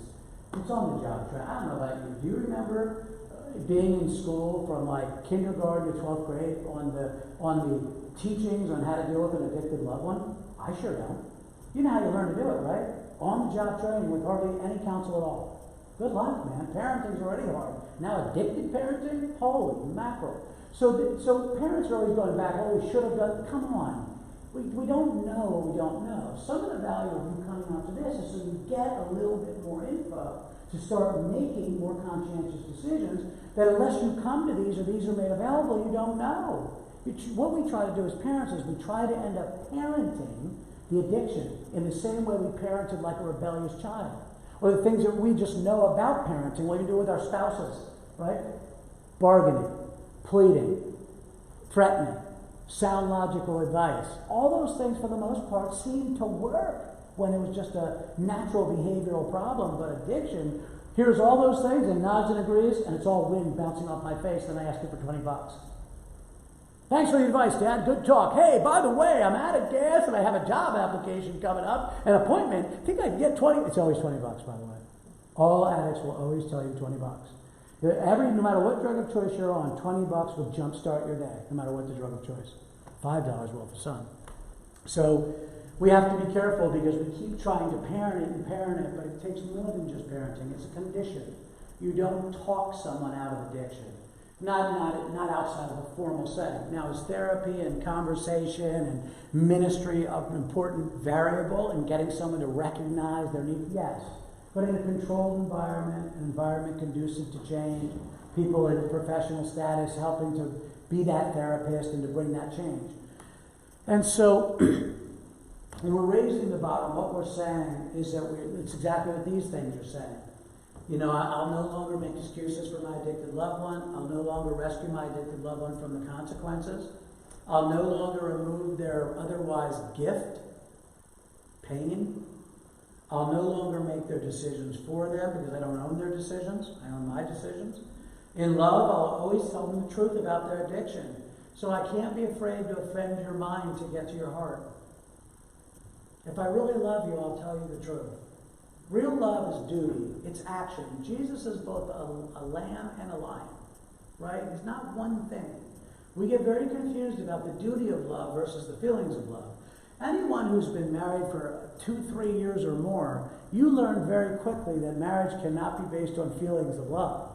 it's on the job train. I don't know about you. Do you remember being in school from like kindergarten to 12th grade on the teachings on how to deal with an addicted loved one? I sure don't. You know how you learn to do it, right? On the job training with hardly any counsel at all. Good luck, man. Parenting's already hard. Now addicted parenting? Holy mackerel. So parents are always going back, oh, we should have done, come on. We don't know what we don't know. Some of the value of you coming onto this is so you get a little bit more info to start making more conscientious decisions that unless you come to these or these are made available, you don't know. What we try to do as parents is we try to end up parenting the addiction in the same way we parented like a rebellious child. Or the things that we just know about parenting, what we do with our spouses, right? Bargaining, pleading, threatening, sound logical advice. All those things, for the most part, seem to work when it was just a natural behavioral problem. But addiction, here's all those things and nods and agrees, and it's all wind bouncing off my face, then I ask you for $20. Thanks for the advice, Dad. Good talk. Hey, by the way, I'm out of gas and I have a job application coming up, an appointment. Think I can get 20? It's always $20, by the way. All addicts will always tell you $20. No matter what drug of choice you're on, $20 will jumpstart your day, no matter what the drug of choice. $5 will for some. So we have to be careful because we keep trying to parent it, but it takes more than just parenting. It's a condition. You don't talk someone out of addiction. Not outside of a formal setting. Now, is therapy and conversation and ministry an important variable in getting someone to recognize their need? Yes. But in a controlled environment, an environment conducive to change, people in professional status helping to be that therapist and to bring that change. And so, when we're raising the bottom, what we're saying is that it's exactly what these things are saying. You know, I'll no longer make excuses for my addicted loved one. I'll no longer rescue my addicted loved one from the consequences. I'll no longer remove their otherwise gift, pain. I'll no longer make their decisions for them because I don't own their decisions. I own my decisions. In love, I'll always tell them the truth about their addiction. So I can't be afraid to offend your mind to get to your heart. If I really love you, I'll tell you the truth. Real love is duty. It's action. Jesus is both a lamb and a lion, right? He's not one thing. We get very confused about the duty of love versus the feelings of love. Anyone who's been married for 2-3 years or more, you learn very quickly that marriage cannot be based on feelings of love.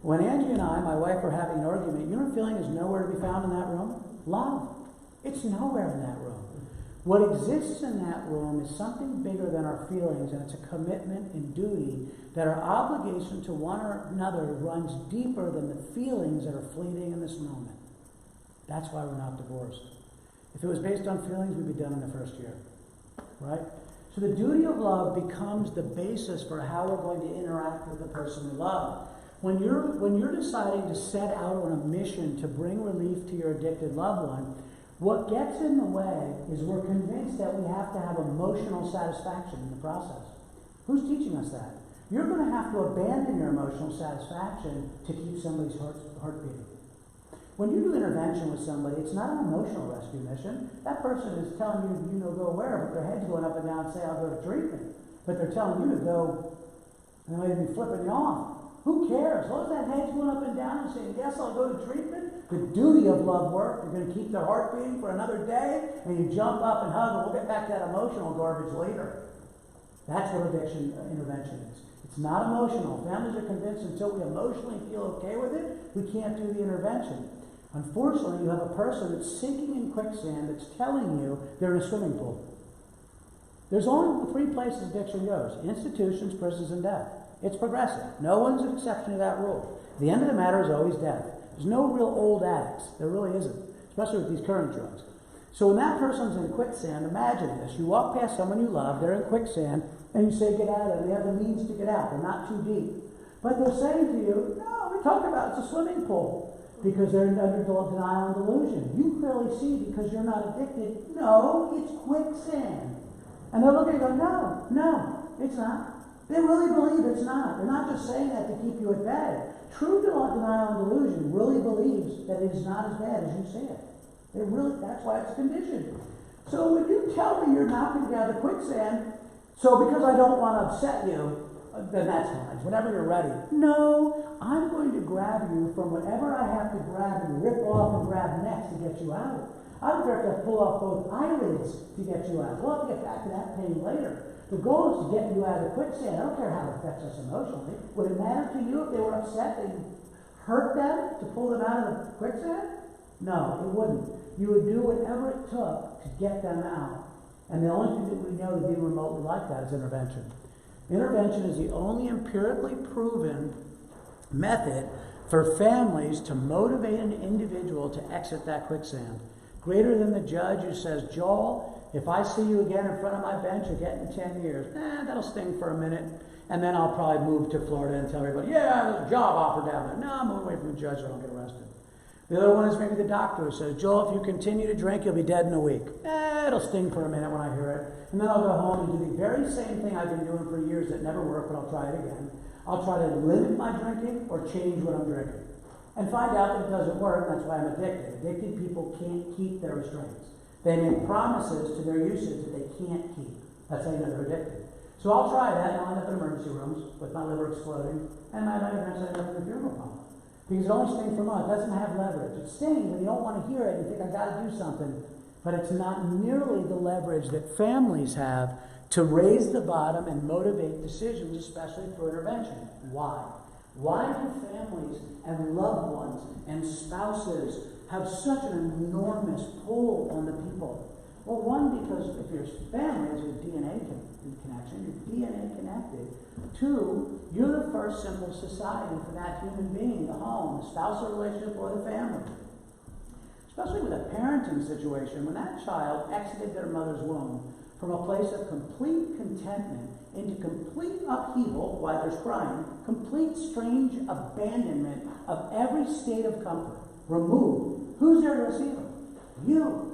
When Angie and I, my wife, were having an argument, you know what feeling is nowhere to be found in that room? Love. It's nowhere in that room. What exists in that room is something bigger than our feelings, and it's a commitment and duty that our obligation to one another runs deeper than the feelings that are fleeting in this moment. That's why we're not divorced. If it was based on feelings, we'd be done in the first year, right? So the duty of love becomes the basis for how we're going to interact with the person we love. When you're deciding to set out on a mission to bring relief to your addicted loved one, what gets in the way is we're convinced that we have to have emotional satisfaction in the process. Who's teaching us that? You're going to have to abandon your emotional satisfaction to keep somebody's heart beating. When you do intervention with somebody, it's not an emotional rescue mission. That person is telling you, go where, but their head's going up and down and say, I'll go to treatment. But they're telling you to go, and they may be flipping you off. Who cares? As long as that head's going up and down and saying, yes, I'll go to treatment. The duty of love work, you're going to keep their heart beating for another day, and you jump up and hug, and we'll get back to that emotional garbage later. That's what addiction intervention is. It's not emotional. Families are convinced until we emotionally feel okay with it, we can't do the intervention. Unfortunately, you have a person that's sinking in quicksand that's telling you they're in a swimming pool. There's only 3 places addiction goes: institutions, prisons, and death. It's progressive. No one's an exception to that rule. The end of the matter is always death. There's no real old addicts. There really isn't, especially with these current drugs. So when that person's in quicksand, imagine this. You walk past someone you love, they're in quicksand, and you say, get out of it. They have the means to get out. They're not too deep. But they're saying to you, no, we're talking about it's a swimming pool. Because they're under denial and delusion. You clearly see because you're not addicted, no, it's quicksand. And they're looking and go, no, it's not. They really believe it's not. They're not just saying that to keep you at bay. True denial and delusion really believes that it is not as bad as you say it. That's why it's conditioned. So when you tell me you're not going to get out of the quicksand, so because I don't want to upset you, then that's fine. Whenever you're ready. No, I'm going to grab you from whatever I have to grab and rip off and grab next to get you out. I don't care if I pull off both eyelids to get you out. We'll have to get back to that pain later. The goal is to get you out of the quicksand. I don't care how it affects us emotionally. Would it matter to you if they were upset and hurt them to pull them out of the quicksand? No, it wouldn't. You would do whatever it took to get them out. And the only thing that we know to be remotely like that is intervention. Intervention is the only empirically proven method for families to motivate an individual to exit that quicksand. Greater than the judge who says, Joel, if I see you again in front of my bench, you're getting 10 years. That'll sting for a minute. And then I'll probably move to Florida and tell everybody, yeah, there's a job offer down there. No, I'm moving away from the judge so I don't get arrested. The other one is maybe the doctor who says, Joel, if you continue to drink, you'll be dead in a week. It'll sting for a minute when I hear it. And then I'll go home and do the very same thing I've been doing for years that never worked, but I'll try it again. I'll try to limit my drinking or change what I'm drinking. And find out that it doesn't work, and that's why I'm addicted. Addicted people can't keep their restraints. They make promises to their usage that they can't keep. That's how you know they're addicted. So I'll try that, and I'll end up in emergency rooms with my liver exploding, and I might eventually end up in the funeral home. Because it only stings for months. It doesn't have leverage. It stings and you don't want to hear it. You think, I've got to do something. But it's not nearly the leverage that families have to raise the bottom and motivate decisions, especially for intervention. Why? Why do families and loved ones and spouses have such an enormous pull on the people? Well, one, because if your family is a DNA connection, you're DNA connected. Two, you're the first simple society for that human being, the home, the spousal relationship, or the family. Especially with a parenting situation, when that child exited their mother's womb from a place of complete contentment into complete upheaval while there's crying, complete strange abandonment of every state of comfort, removed, who's there to receive them? You.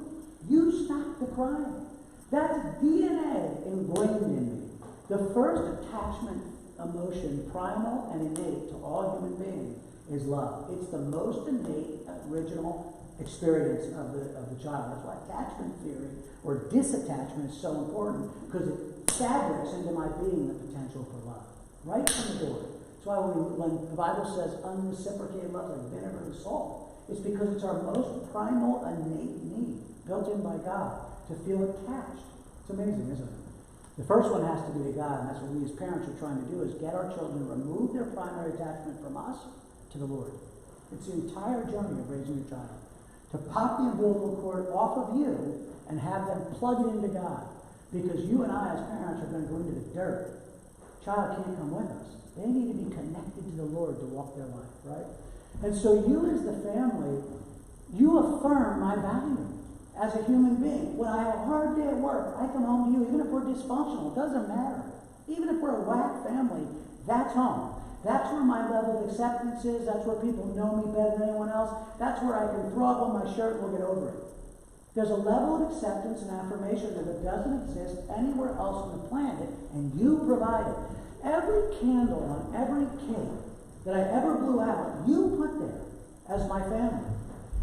You stop the crying. That's DNA ingrained in me. The first attachment emotion, primal and innate to all human beings, is love. It's the most innate, original experience of the child. That's why attachment theory or disattachment is so important, because it fabrics into my being the potential for love. Right from the door. That's why when the Bible says unreciprocated love is like vinegar and salt, It's because it's our most primal, innate need, built in by God, to feel attached. It's amazing, isn't it? The first one has to be to God, and that's what we as parents are trying to do, is get our children to remove their primary attachment from us to the Lord. It's the entire journey of raising your child. To pop the umbilical cord off of you and have them plug it into God. Because you and I as parents are going to go into the dirt. Child can't come with us. They need to be connected to the Lord to walk their life, right? And so you as the family, you affirm my value as a human being. When I have a hard day at work, I come home to you, even if we're dysfunctional, it doesn't matter. Even if we're a whack family, that's home. That's where my level of acceptance is. That's where people know me better than anyone else. That's where I can throw up on my shirt and we'll get over it. There's a level of acceptance and affirmation that doesn't exist anywhere else on the planet, and you provide it. Every candle on every cake that I ever blew out, you put there as my family.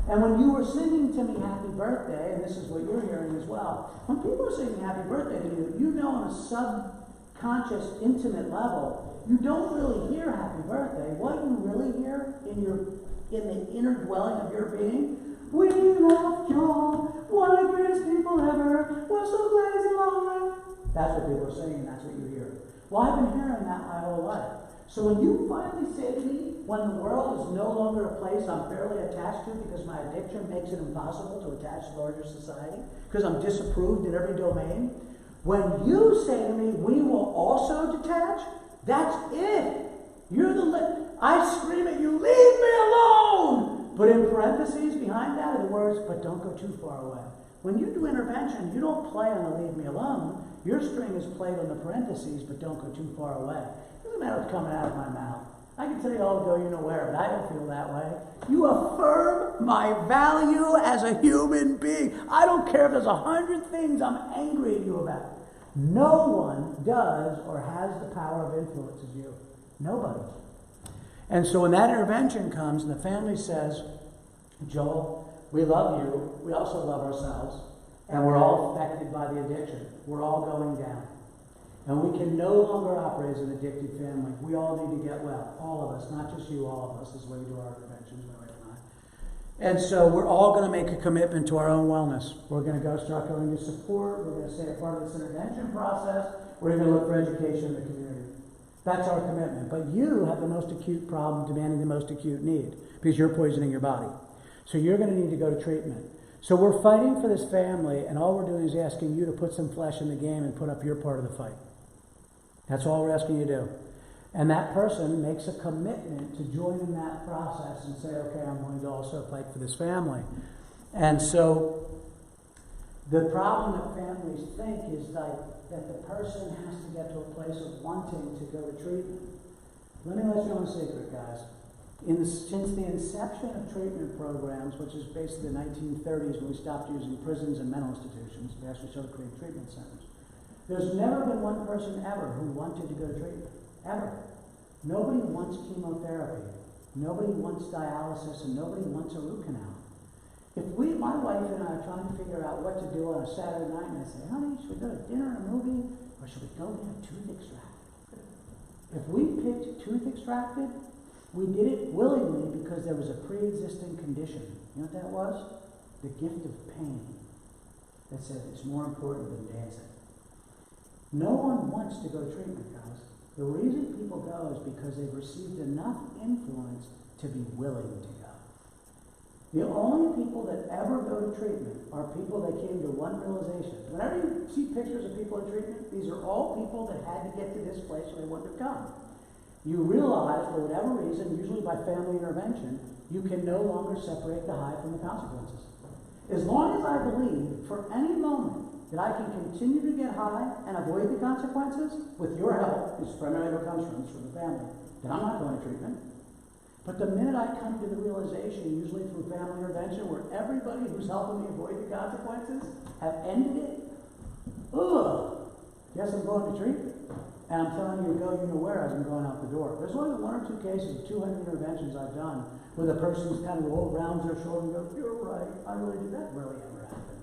And when you were singing to me happy birthday, and this is what you're hearing as well, when people are singing happy birthday to you, you know on a subconscious, intimate level, you don't really hear happy birthday. What you really hear in the inner dwelling of your being, we love Joel, one of the greatest people ever, we're so glad he's alive. That's what people are saying, and that's what you hear. Well, I've been hearing that my whole life. So when you finally say to me, when the world is no longer a place I'm fairly attached to because my addiction makes it impossible to attach to larger society, because I'm disapproved in every domain, when you say to me, we will also detach, that's it. You're I scream at you, leave me alone! But in parentheses behind that are the words, but don't go too far away. When you do intervention, you don't play on the leave me alone. Your string is played on the parentheses, but don't go too far away. It doesn't matter what's coming out of my mouth. I can tell you all to go you know where, but I don't feel that way. You affirm my value as a human being. I don't care if there's 100 things I'm angry at you about. No one does or has the power of influence as you. Nobody. And so when that intervention comes and the family says, Joel, we love you, we also love ourselves, and we're all affected by the addiction. We're all going down. And we can no longer operate as an addicted family. We all need to get well. All of us, not just you, all of us, is the way we do our interventions, my wife and I. And so we're all going to make a commitment to our own wellness. We're going to start going to support. We're going to stay a part of this intervention process. We're going to look for education in the community. That's our commitment. But you have the most acute problem demanding the most acute need because you're poisoning your body. So you're going to need to go to treatment. So we're fighting for this family, and all we're doing is asking you to put some flesh in the game and put up your part of the fight. That's all we're asking you to do. And that person makes a commitment to join in that process and say, okay, I'm going to also fight for this family. And so the problem that families think is that the person has to get to a place of wanting to go to treatment. Let me let you know a secret, guys. Since the inception of treatment programs, which is basically the 1930s when we stopped using prisons and mental institutions, we actually started creating treatment centers. There's never been one person ever who wanted to go to treatment. Ever. Nobody wants chemotherapy. Nobody wants dialysis, and nobody wants a root canal. If my wife and I are trying to figure out what to do on a Saturday night, and I say, honey, should we go to dinner and a movie, or should we go get a tooth extracted? If we picked tooth extracted, we did it willingly because there was a pre-existing condition. You know what that was? The gift of pain. That said, it's more important than dancing. No one wants to go to treatment, guys. The reason people go is because they've received enough influence to be willing to go. The only people that ever go to treatment are people that came to one realization. Whenever you see pictures of people in treatment, these are all people that had to get to this place or they wouldn't have come. You realize, for whatever reason, usually by family intervention, you can no longer separate the high from the consequences. As long as I believe, for any moment, that I can continue to get high and avoid the consequences, with your help, which primarily comes from the family, then I'm not going to treatment. But the minute I come to the realization, usually through family intervention, where everybody who's helping me avoid the consequences have ended it, guess I'm going to treatment. And I'm telling you, go you know where, as I'm going out the door. There's only 1 or 2 cases of 200 interventions I've done where the person's kind of rolled around their shoulder and goes, you're right, I really do. That rarely ever happens.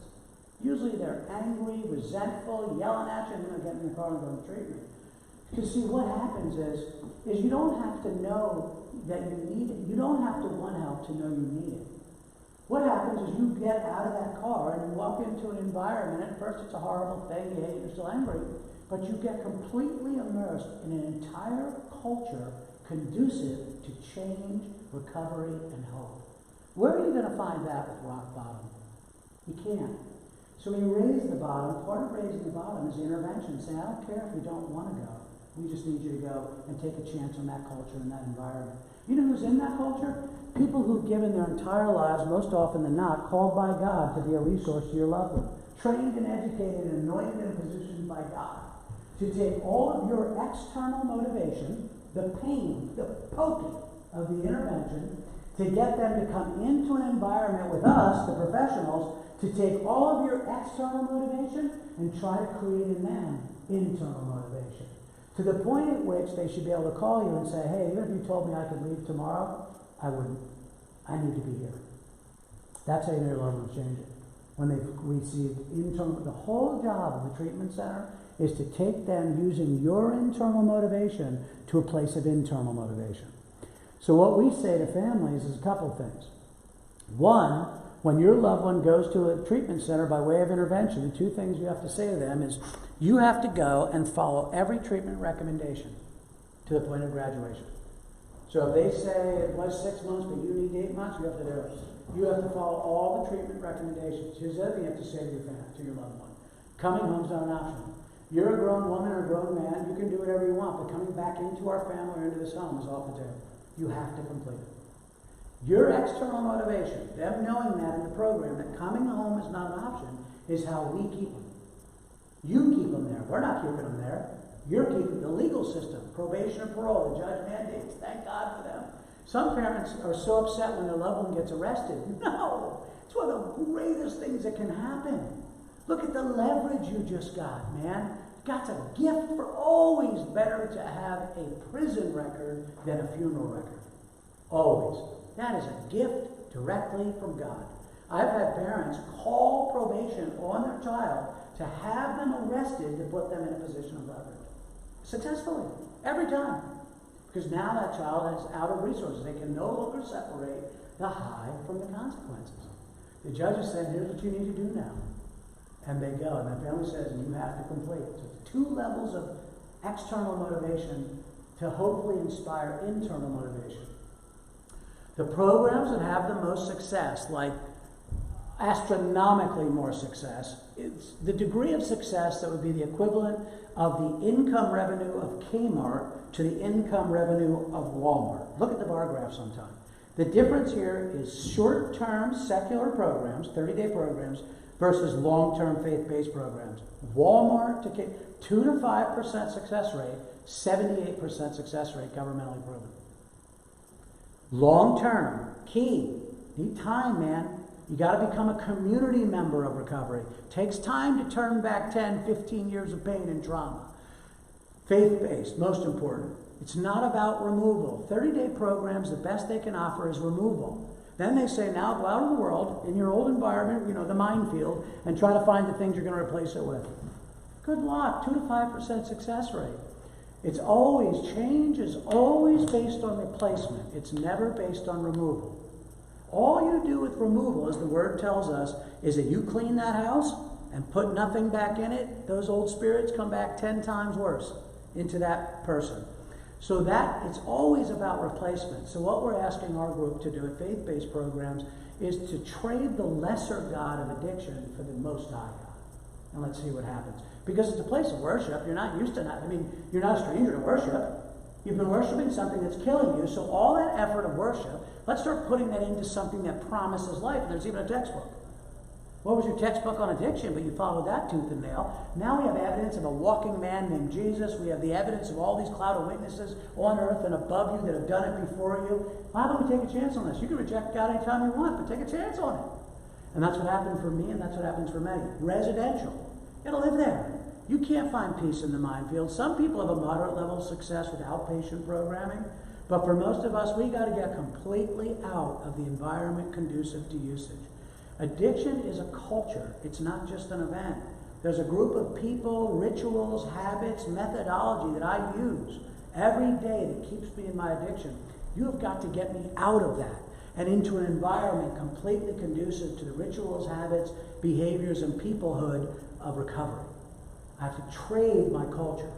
Usually they're angry, resentful, yelling at you, and then they get in the car and go to treatment. Because see, what happens is you don't have to know that you need it. You don't have to want help to know you need it. What happens is you get out of that car and you walk into an environment. At first it's a horrible thing, you hate, you're still angry, but you get completely immersed in an entire culture conducive to change, recovery, and hope. Where are you going to find that with rock bottom? You can't. So when you raise the bottom, part of raising the bottom is the intervention. Say, I don't care if you don't want to go. We just need you to go and take a chance on that culture and that environment. You know who's in that culture? People who've given their entire lives, most often than not, called by God to be a resource to your loved one. Trained and educated and anointed and positioned by God to take all of your external motivation, the pain, the poking of the intervention, to get them to come into an environment with us, the professionals, to take all of your external motivation and try to create in them internal motivation. To the point at which they should be able to call you and say, hey, even if you told me I could leave tomorrow, I wouldn't. I need to be here. That's how you know your loved one's changing. When they've received internal, the whole job of the treatment center is to take them using your internal motivation to a place of internal motivation. So what we say to families is a couple things. One, when your loved one goes to a treatment center by way of intervention, the two things you have to say to them is you have to go and follow every treatment recommendation to the point of graduation. So if they say it was 6 months, but you need 8 months, you have to do it. You have to follow all the treatment recommendations. Here's the other thing you have to say to your family, to your loved one. Coming home's not an option. You're a grown woman or a grown man, you can do whatever you want, but coming back into our family or into this home is off the table. You have to complete it. Your external motivation, them knowing that in the program, that coming home is not an option, is how we keep them. You keep them there. We're not keeping them there. You're keeping the legal system, probation and parole, the judge mandates. Thank God for them. Some parents are so upset when their loved one gets arrested. No! It's one of the greatest things that can happen. Look at the leverage you just got, man. God's a gift for always better to have a prison record than a funeral record. Always. That is a gift directly from God. I've had parents call probation on their child to have them arrested to put them in a position of leverage. Successfully. Every time. Because now that child is out of resources. They can no longer separate the high from the consequences. The judge is saying, here's what you need to do now. And they go. And the family says, you have to complete. So 2 levels of external motivation to hopefully inspire internal motivation. The programs that have the most success, like astronomically more success, it's the degree of success that would be the equivalent of the income revenue of Kmart to the income revenue of Walmart. Look at the bar graph sometime. The difference here is short-term secular programs, 30-day programs, versus long-term faith-based programs. Walmart to 2 to 5% success rate, 78% success rate, governmentally proven. Long-term, key. Need time, man. You got to become a community member of recovery. Takes time to turn back 10, 15 years of pain and trauma. Faith-based, most important. It's not about removal. 30-day programs, the best they can offer is removal. Then they say, now go out in the world, in your old environment, the minefield, and try to find the things you're going to replace it with. Good luck. 2 to 5% success rate. It's always, change is always based on replacement. It's never based on removal. All you do with removal, as the word tells us, is that you clean that house and put nothing back in it, those old spirits come back 10 times worse into that person. So that, it's always about replacement. So what we're asking our group to do at faith-based programs is to trade the lesser God of addiction for the most high God. And let's see what happens. Because it's a place of worship. You're not used to that. You're not a stranger to worship. You've been worshiping something that's killing you. So all that effort of worship, let's start putting that into something that promises life. And there's even a textbook. What was your textbook on addiction? But you followed that tooth and nail. Now we have evidence of a walking man named Jesus. We have the evidence of all these cloud of witnesses on earth and above you that have done it before you. Why don't we take a chance on this? You can reject God anytime you want, but take a chance on it. And that's what happened for me, and that's what happens for many. Residential. You gotta live there. You can't find peace in the minefield. Some people have a moderate level of success with outpatient programming, but for most of us, we gotta get completely out of the environment conducive to usage. Addiction is a culture. It's not just an event. There's a group of people, rituals, habits, methodology that I use every day that keeps me in my addiction. You have got to get me out of that. and into an environment completely conducive to the rituals, habits, behaviors, and peoplehood of recovery. I have to trade my culture.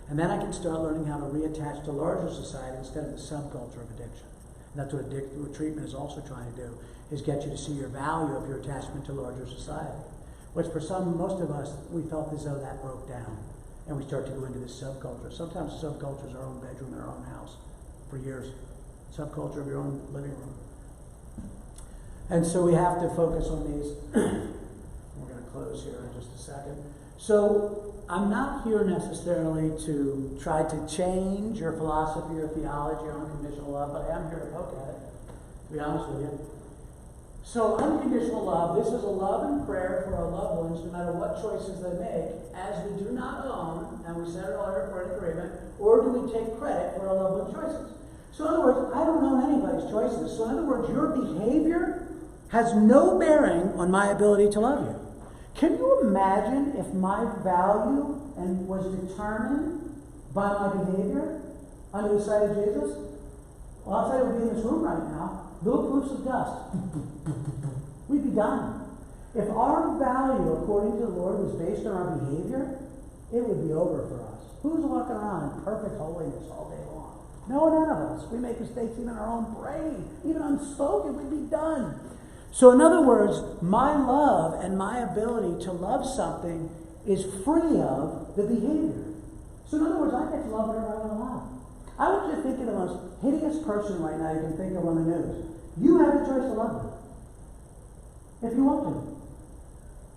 And then I can start learning how to reattach to larger society instead of the subculture of addiction. And that's what treatment is also trying to do, is get you to see your value of your attachment to larger society. Which for most of us, we felt as though that broke down. And we start to go into this subculture. Sometimes the subculture is our own bedroom in our own house for years. Subculture of your own living room. And so we have to focus on these. We're going to close here in just a second. So I'm not here necessarily to try to change your philosophy or theology or unconditional love, but I am here to poke at it, to be honest with you. So unconditional love, this is a love and prayer for our loved ones, no matter what choices they make, as we do not own, and we said it earlier for an agreement, or do we take credit for our loved ones' choices. So in other words, I don't own anybody's choices. So in other words, your behavior has no bearing on my ability to love you. Can you imagine if my value and was determined by my behavior under the sight of Jesus? Well, I'll tell you, we'd be in this room right now, little proofs of dust. We'd be done. If our value, according to the Lord, was based on our behavior, it would be over for us. Who's walking around in perfect holiness all day long? No, none of us. We make mistakes even in our own brain, even unspoken, we'd be done. So in other words, my love and my ability to love something is free of the behavior. So in other words, I get to love whatever I want to love. I want you to think of the most hideous person right now you can think of on the news. You have the choice to love them. If you want to.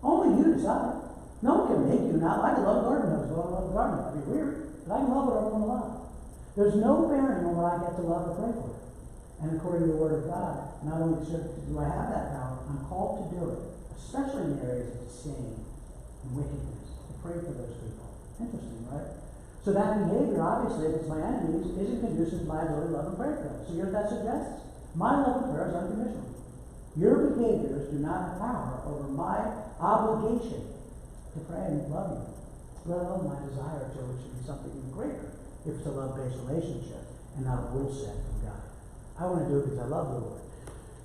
Only you decide. No one can make you not. I can love garden hose, I love garden. That'd be weird. But I can love whatever I want to love. There's no bearing on what I get to love or pray for. And according to the Word of God, not only do I have that power, I'm called to do it, especially in the areas of sin and wickedness, to pray for those people. Interesting, right? So that behavior, obviously, if it's my enemies, isn't conducive to my ability to love and pray for them. So here's what that suggests. My love and prayer is unconditional. Your behaviors do not have power over my obligation to pray and love you, let alone my desire to, which should be something even greater if it's a love-based relationship and not a rule set from God. I want to do it because I love the Lord.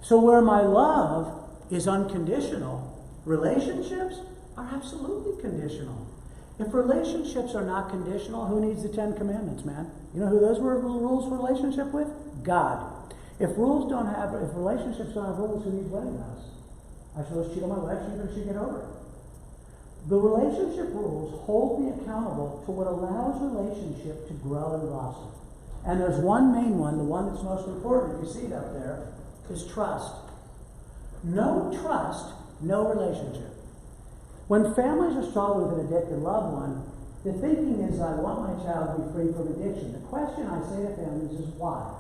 So where my love is unconditional, relationships are absolutely conditional. If relationships are not conditional, who needs the 10 Commandments, man? You know who those were rules for relationship with? God. If relationships don't have rules, who needs wedding vows? I suppose cheat on my wife, she get over it. The relationship rules hold me accountable to what allows relationship to grow and blossom. And there's one main one, the one that's most important, if you see it up there, is trust. No trust, no relationship. When families are struggling with an addicted loved one, the thinking is, I want my child to be free from addiction. The question I say to families is, why?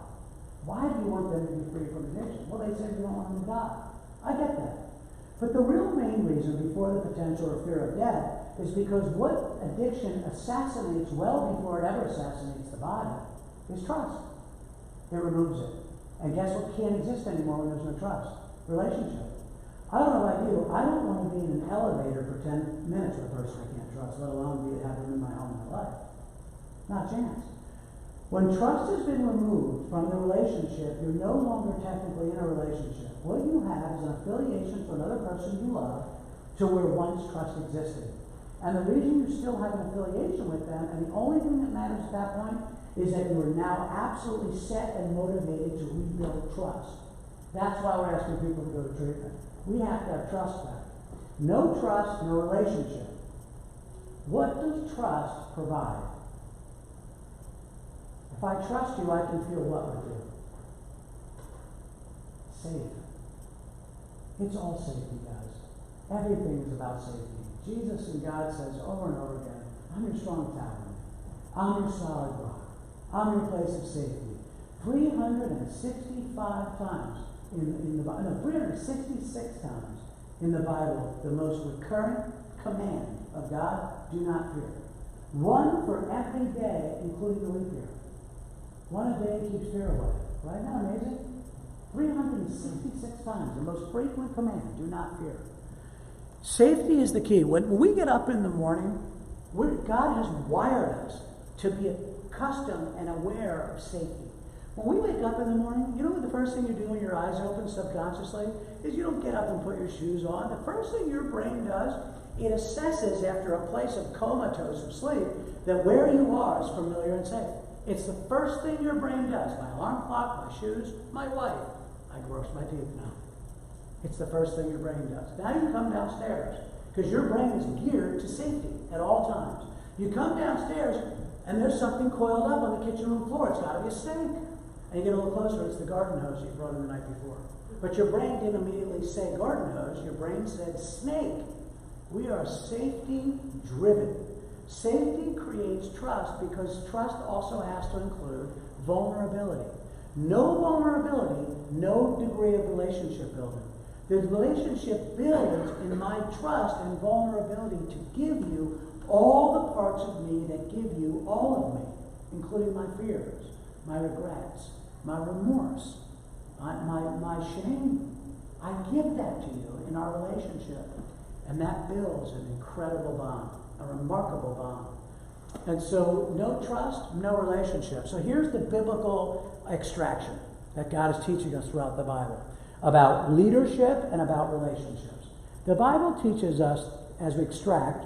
Why do you want them to be free from addiction? Well, they say you don't want them to die. I get that. But the real main reason before the potential or fear of death is because what addiction assassinates well before it ever assassinates the body is trust. It removes it. And guess what can't exist anymore when there's no trust? Relationship. I don't know about you, I don't want to be in an elevator for 10 minutes with a person I can't trust, let alone have them in my home and my life. Not a chance. When trust has been removed from the relationship, you're no longer technically in a relationship. What you have is an affiliation to another person you love to where once trust existed. And the reason you still have an affiliation with them, and the only thing that matters at that point, is that you are now absolutely set and motivated to rebuild trust. That's why we're asking people to go to treatment. We have to have trust back. No trust, no relationship. What does trust provide? If I trust you, I can feel what with you? Safe. It's all safety, guys. Everything is about safety. Jesus and God says over and over again, I'm your strong tower. I'm your solid rock. I'm your place of safety. 365 times in the Bible, 366 times in the Bible, the most recurrent command of God, do not fear. One for every day, including the leap year. One a day keeps fear away. Right now, amazing? 366 times, the most frequent command, do not fear. Safety is the key. When we get up in the morning, God has wired us to be accustomed and aware of safety. When we wake up in the morning, you know what the first thing you do when your eyes open subconsciously is you don't get up and put your shoes on. The first thing your brain does, it assesses after a place of comatose of sleep that where you are is familiar and safe. It's the first thing your brain does. My alarm clock, my shoes, my wife. I brush my teeth now. It's the first thing your brain does. Now you come downstairs because your brain is geared to safety at all times. You come downstairs and there's something coiled up on the kitchen room floor. It's got to be a snake. And you get a little closer, it's the garden hose you brought in the night before. But your brain didn't immediately say garden hose, your brain said snake. We are safety driven. Safety creates trust because trust also has to include vulnerability. No vulnerability, no degree of relationship building. The relationship builds in my trust and vulnerability to give you all the parts of me that give you all of me, including my fears, my regrets, my remorse, my shame. I give that to you in our relationship. And that builds an incredible bond, a remarkable bond. And so no trust, no relationship. So here's the biblical extraction that God is teaching us throughout the Bible about leadership and about relationships. The Bible teaches us, as we extract,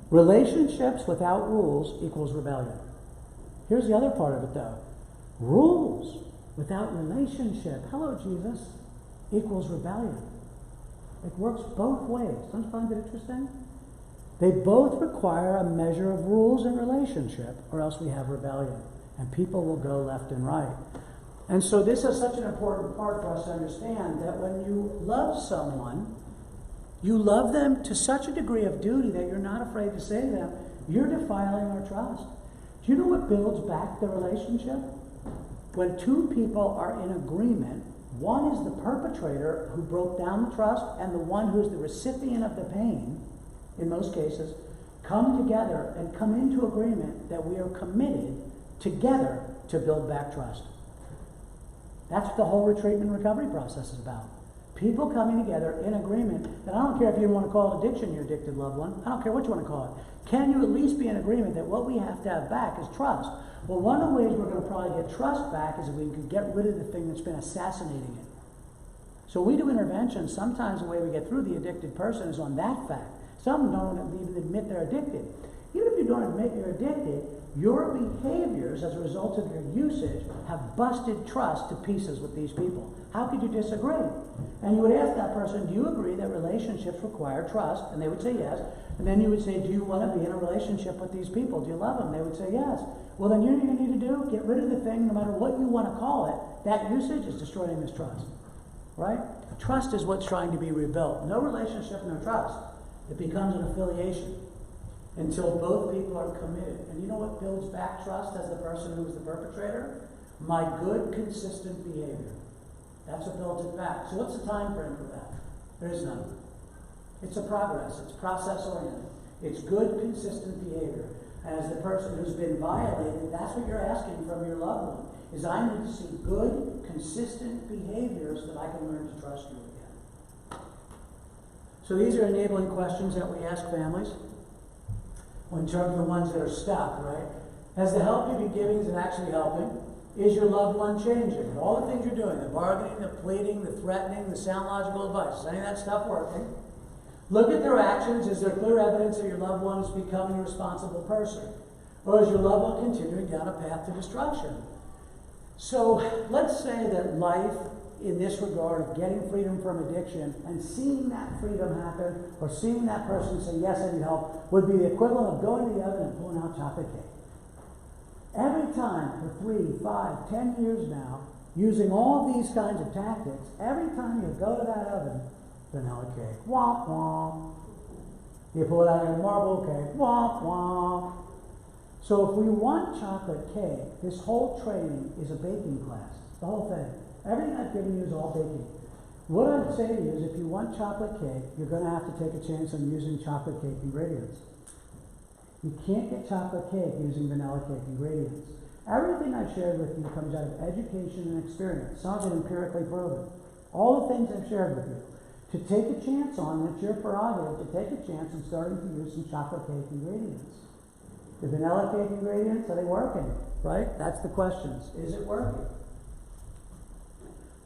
relationships without rules equals rebellion. Here's the other part of it though. Rules without relationship, hello Jesus, equals rebellion. It works both ways. Don't you find it interesting? They both require a measure of rules in relationship, or else we have rebellion. And people will go left and right. And so this is such an important part for us to understand that when you love someone, you love them to such a degree of duty that you're not afraid to say to them, you're defiling our trust. Do you know what builds back the relationship? When two people are in agreement, one is the perpetrator who broke down the trust and the one who's the recipient of the pain, in most cases, come together and come into agreement that we are committed together to build back trust. That's what the whole retreatment and recovery process is about. People coming together in agreement, and I don't care if you want to call it addiction, your addicted loved one. I don't care what you want to call it. Can you at least be in agreement that what we have to have back is trust? Well, one of the ways we're going to probably get trust back is if we can get rid of the thing that's been assassinating it. So we do interventions. Sometimes the way we get through the addicted person is on that fact. Some don't even admit they're addicted. Even if you don't admit you're addicted, your behaviors as a result of your usage have busted trust to pieces with these people. How could you disagree? And you would ask that person, do you agree that relationships require trust? And they would say yes. And then you would say, do you want to be in a relationship with these people? Do you love them? They would say yes. Well, then you know what you need to do? Get rid of the thing, no matter what you want to call it. That usage is destroying this trust. Right? Trust is what's trying to be rebuilt. No relationship, no trust. It becomes an affiliation until both people are committed. And you know what builds back trust as the person who was the perpetrator? My good, consistent behavior. That's what builds it back. So what's the time frame for that? There is none. It's a progress. It's process-oriented. It's good, consistent behavior. And as the person who's been violated, that's what you're asking from your loved one, is I need to see good, consistent behaviors that I can learn to trust you again. So these are enabling questions that we ask families. In terms of the ones that are stuck, right? Has the help you've been giving, is it actually helping? Is your loved one changing? All the things you're doing, the bargaining, the pleading, the threatening, the sound logical advice, is any of that stuff working? Look at their actions. Is there clear evidence that your loved one is becoming a responsible person? Or is your loved one continuing down a path to destruction? So let's say that life in this regard of getting freedom from addiction and seeing that freedom happen or seeing that person say, yes, I need help, would be the equivalent of going to the oven and pulling out chocolate cake. Every time for 3, 5, 10 years now, using all these kinds of tactics, every time you go to that oven, vanilla cake, womp womp. You pull it out of your marble cake, womp womp. So if we want chocolate cake, this whole training is a baking class, the whole thing. Everything I've given you is all baking. What I'd say to you is if you want chocolate cake, you're going to have to take a chance on using chocolate cake ingredients. You can't get chocolate cake using vanilla cake ingredients. Everything I've shared with you comes out of education and experience. Some of it empirically proven. All the things I've shared with you. To take a chance on, it's your prerogative to take a chance in starting to use some chocolate cake ingredients. The vanilla cake ingredients, are they working? Right? That's the questions. Is it working?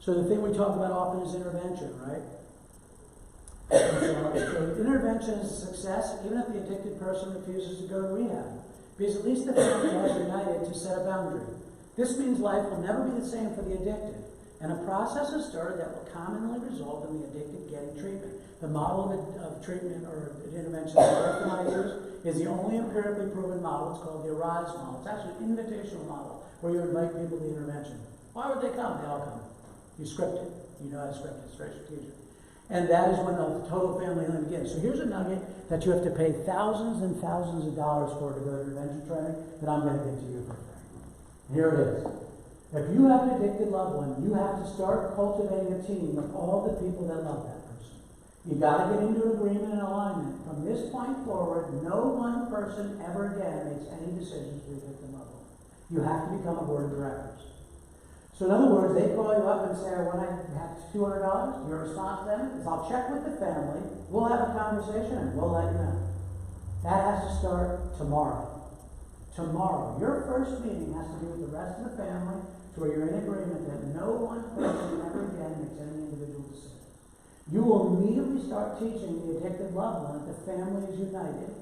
So the thing we talk about often is intervention, right? So intervention is a success even if the addicted person refuses to go to rehab. Because at least the family has united to set a boundary. This means life will never be the same for the addicted. And a process is started that will commonly result in the addicted getting treatment. The model of treatment or intervention that I use is the only empirically proven model. It's called the ARISE model. It's actually an invitational model where you invite people to the intervention. Why would they come? They all come. You script it. You know how to script it. It's very strategic. And that is when the total family healing begins. So here's a nugget that you have to pay thousands and thousands of dollars for to go to intervention training that I'm going to give to you for free. Here it is. If you have an addicted loved one, you have to start cultivating a team of all the people that love that person. You've got to get into agreement and alignment. From this point forward, no one person ever again makes any decisions for the addicted loved one. You have to become a board of directors. So in other words, they call you up and say, when I have $200, your response to them is, I'll check with the family, we'll have a conversation, and we'll let you know. That has to start tomorrow. Tomorrow. Your first meeting has to be with the rest of the family to where you're in agreement that no one person ever again makes any individual decision. You will immediately start teaching the addicted loved one that the family is united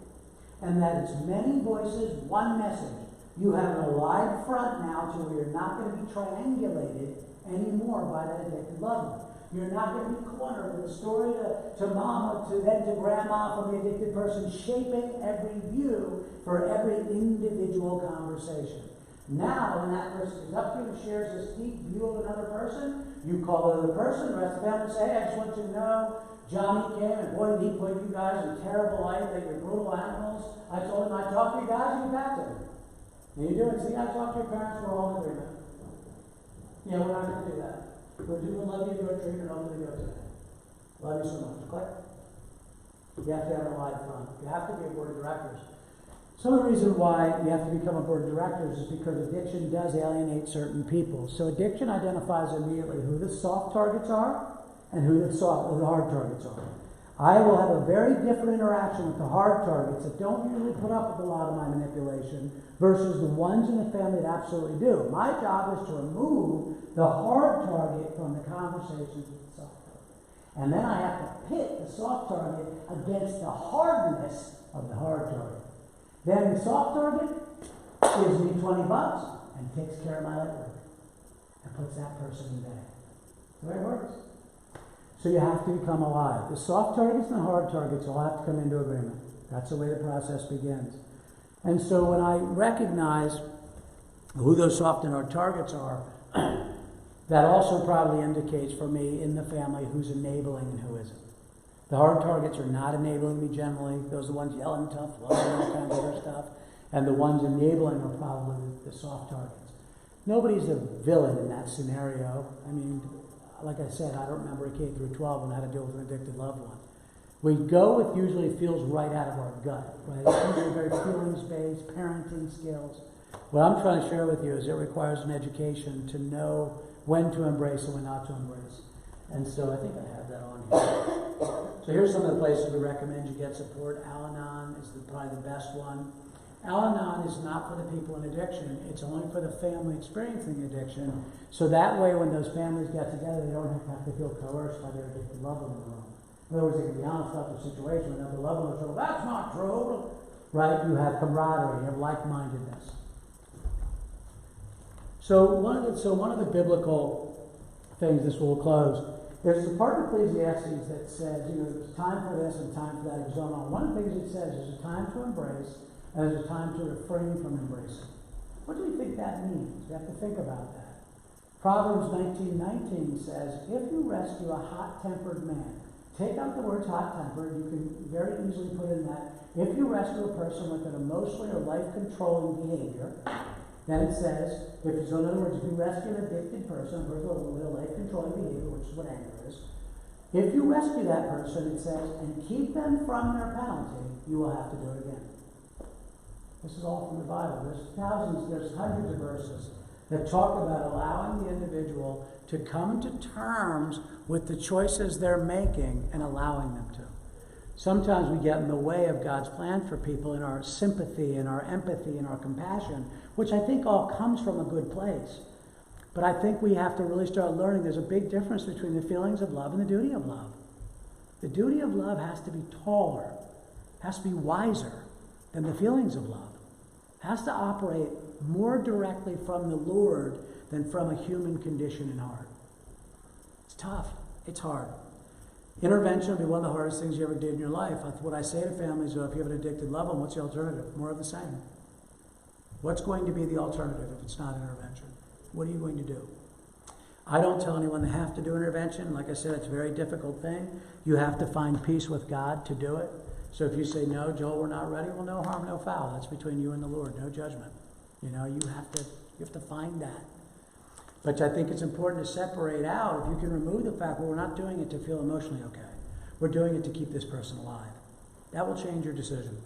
and that it's many voices, one message. You have an alive front now to where you're not going to be triangulated anymore by that addicted loved one. You're not going to be cornered with a story to mama, to then to grandma from the addicted person, shaping every view for every individual conversation. Now, when that person is up to you and shares this deep view of another person, you call the other person, the rest of the family say, hey, I just want you to know, Johnny came and boy, did he put you guys in terrible light, that you're brutal animals. I told him I talked to you guys, and you back to me. And you do it. See, I talked to your parents, we're all in agreement. Yeah, we're not going to do that. We're doing love you, your treatment, I'm going to go today. Love you so much. Click. You have to have a live front. You have to be a board of directors. Some of the reason why you have to become a board of directors is because addiction does alienate certain people. So addiction identifies immediately who the soft targets are and who the hard targets are. I will have a very different interaction with the hard targets that don't usually put up with a lot of my manipulation versus the ones in the family that absolutely do. My job is to remove the hard target from the conversations with the soft target. And then I have to pit the soft target against the hardness of the hard target. Then the soft target gives me $20 and takes care of my legwork and puts that person in bed. That's the way it works. So you have to become alive. The soft targets and the hard targets all have to come into agreement. That's the way the process begins. And so when I recognize who those soft and hard targets are, that also probably indicates for me in the family who's enabling and who isn't. The hard targets are not enabling me generally. Those are the ones yelling tough love and all kinds of other stuff. And the ones enabling are probably the soft targets. Nobody's a villain in that scenario. I mean, like I said, I don't remember a K through 12 on how to deal with an addicted loved one. We go with usually feels right out of our gut, right? It's usually very feelings-based, parenting skills. What I'm trying to share with you is it requires an education to know when to embrace and when not to embrace. And so I think I have that on here. So here's some of the places we recommend you get support. Al-Anon is probably the best one. Al-Anon is not for the people in addiction. It's only for the family experiencing addiction. So that way when those families get together, they don't have to feel coerced by their addicted loved one in the room. In other words, they can be honest about the situation without the loved one will say, well, that's not true. Right? You have camaraderie, you have like-mindedness. So one of the biblical things, this will close, there's a part of Ecclesiastes that says, there's time for this and time for that. It goes on. One of the things it says is a time to embrace and there's a time to refrain from embracing. What do you think that means? You have to think about that. Proverbs 19:19 says, if you rescue a hot-tempered man, take out the words hot-tempered, you can very easily put in that. If you rescue a person with an emotionally or life-controlling behavior, then it says, so in other words, if you rescue an addicted person, with a life-controlling behavior, which is what anger is, if you rescue that person, it says, and keep them from their penalty, you will have to do it again. This is all from the Bible. There's hundreds of verses that talk about allowing the individual to come to terms with the choices they're making and allowing them to. Sometimes we get in the way of God's plan for people in our sympathy and our empathy and our compassion, which I think all comes from a good place. But I think we have to really start learning there's a big difference between the feelings of love and the duty of love. The duty of love has to be taller, has to be wiser than the feelings of love. Has to operate more directly from the Lord than from a human condition and heart. It's tough. It's hard. Intervention will be one of the hardest things you ever did in your life. What I say to families is, if you have an addicted loved one, what's the alternative? More of the same. What's going to be the alternative if it's not intervention? What are you going to do? I don't tell anyone they have to do intervention. Like I said, it's a very difficult thing. You have to find peace with God to do it. So if you say, no, Joel, we're not ready, well, no harm, no foul. That's between you and the Lord. No judgment. You have to find that. But I think it's important to separate out. If you can remove the fact, well, we're not doing it to feel emotionally okay. We're doing it to keep this person alive. That will change your decision.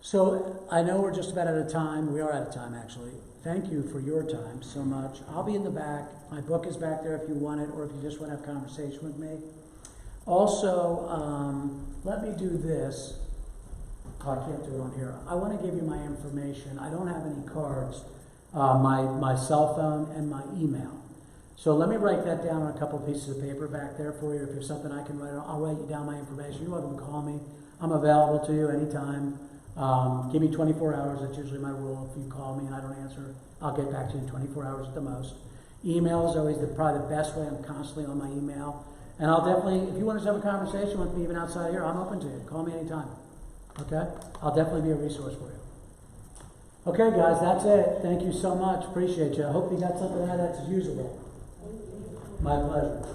So I know we're just about out of time. We are out of time, actually. Thank you for your time so much. I'll be in the back. My book is back there if you want it, or if you just want to have a conversation with me. Also, let me do this. Oh, I can't do it on here. I want to give you my information. I don't have any cards. My cell phone and my email. So let me write that down on a couple pieces of paper back there for you. If there's something I can write on, I'll write you down my information. You're welcome to call me. I'm available to you anytime. Give me 24 hours. That's usually my rule. If you call me and I don't answer, I'll get back to you in 24 hours at the most. Email is always probably the best way. I'm constantly on my email. And I'll definitely, if you want to have a conversation with me even outside here, I'm open to you. Call me anytime. Okay? I'll definitely be a resource for you. Okay, guys, that's it. Thank you so much. Appreciate you. I hope you got something out that's usable. My pleasure.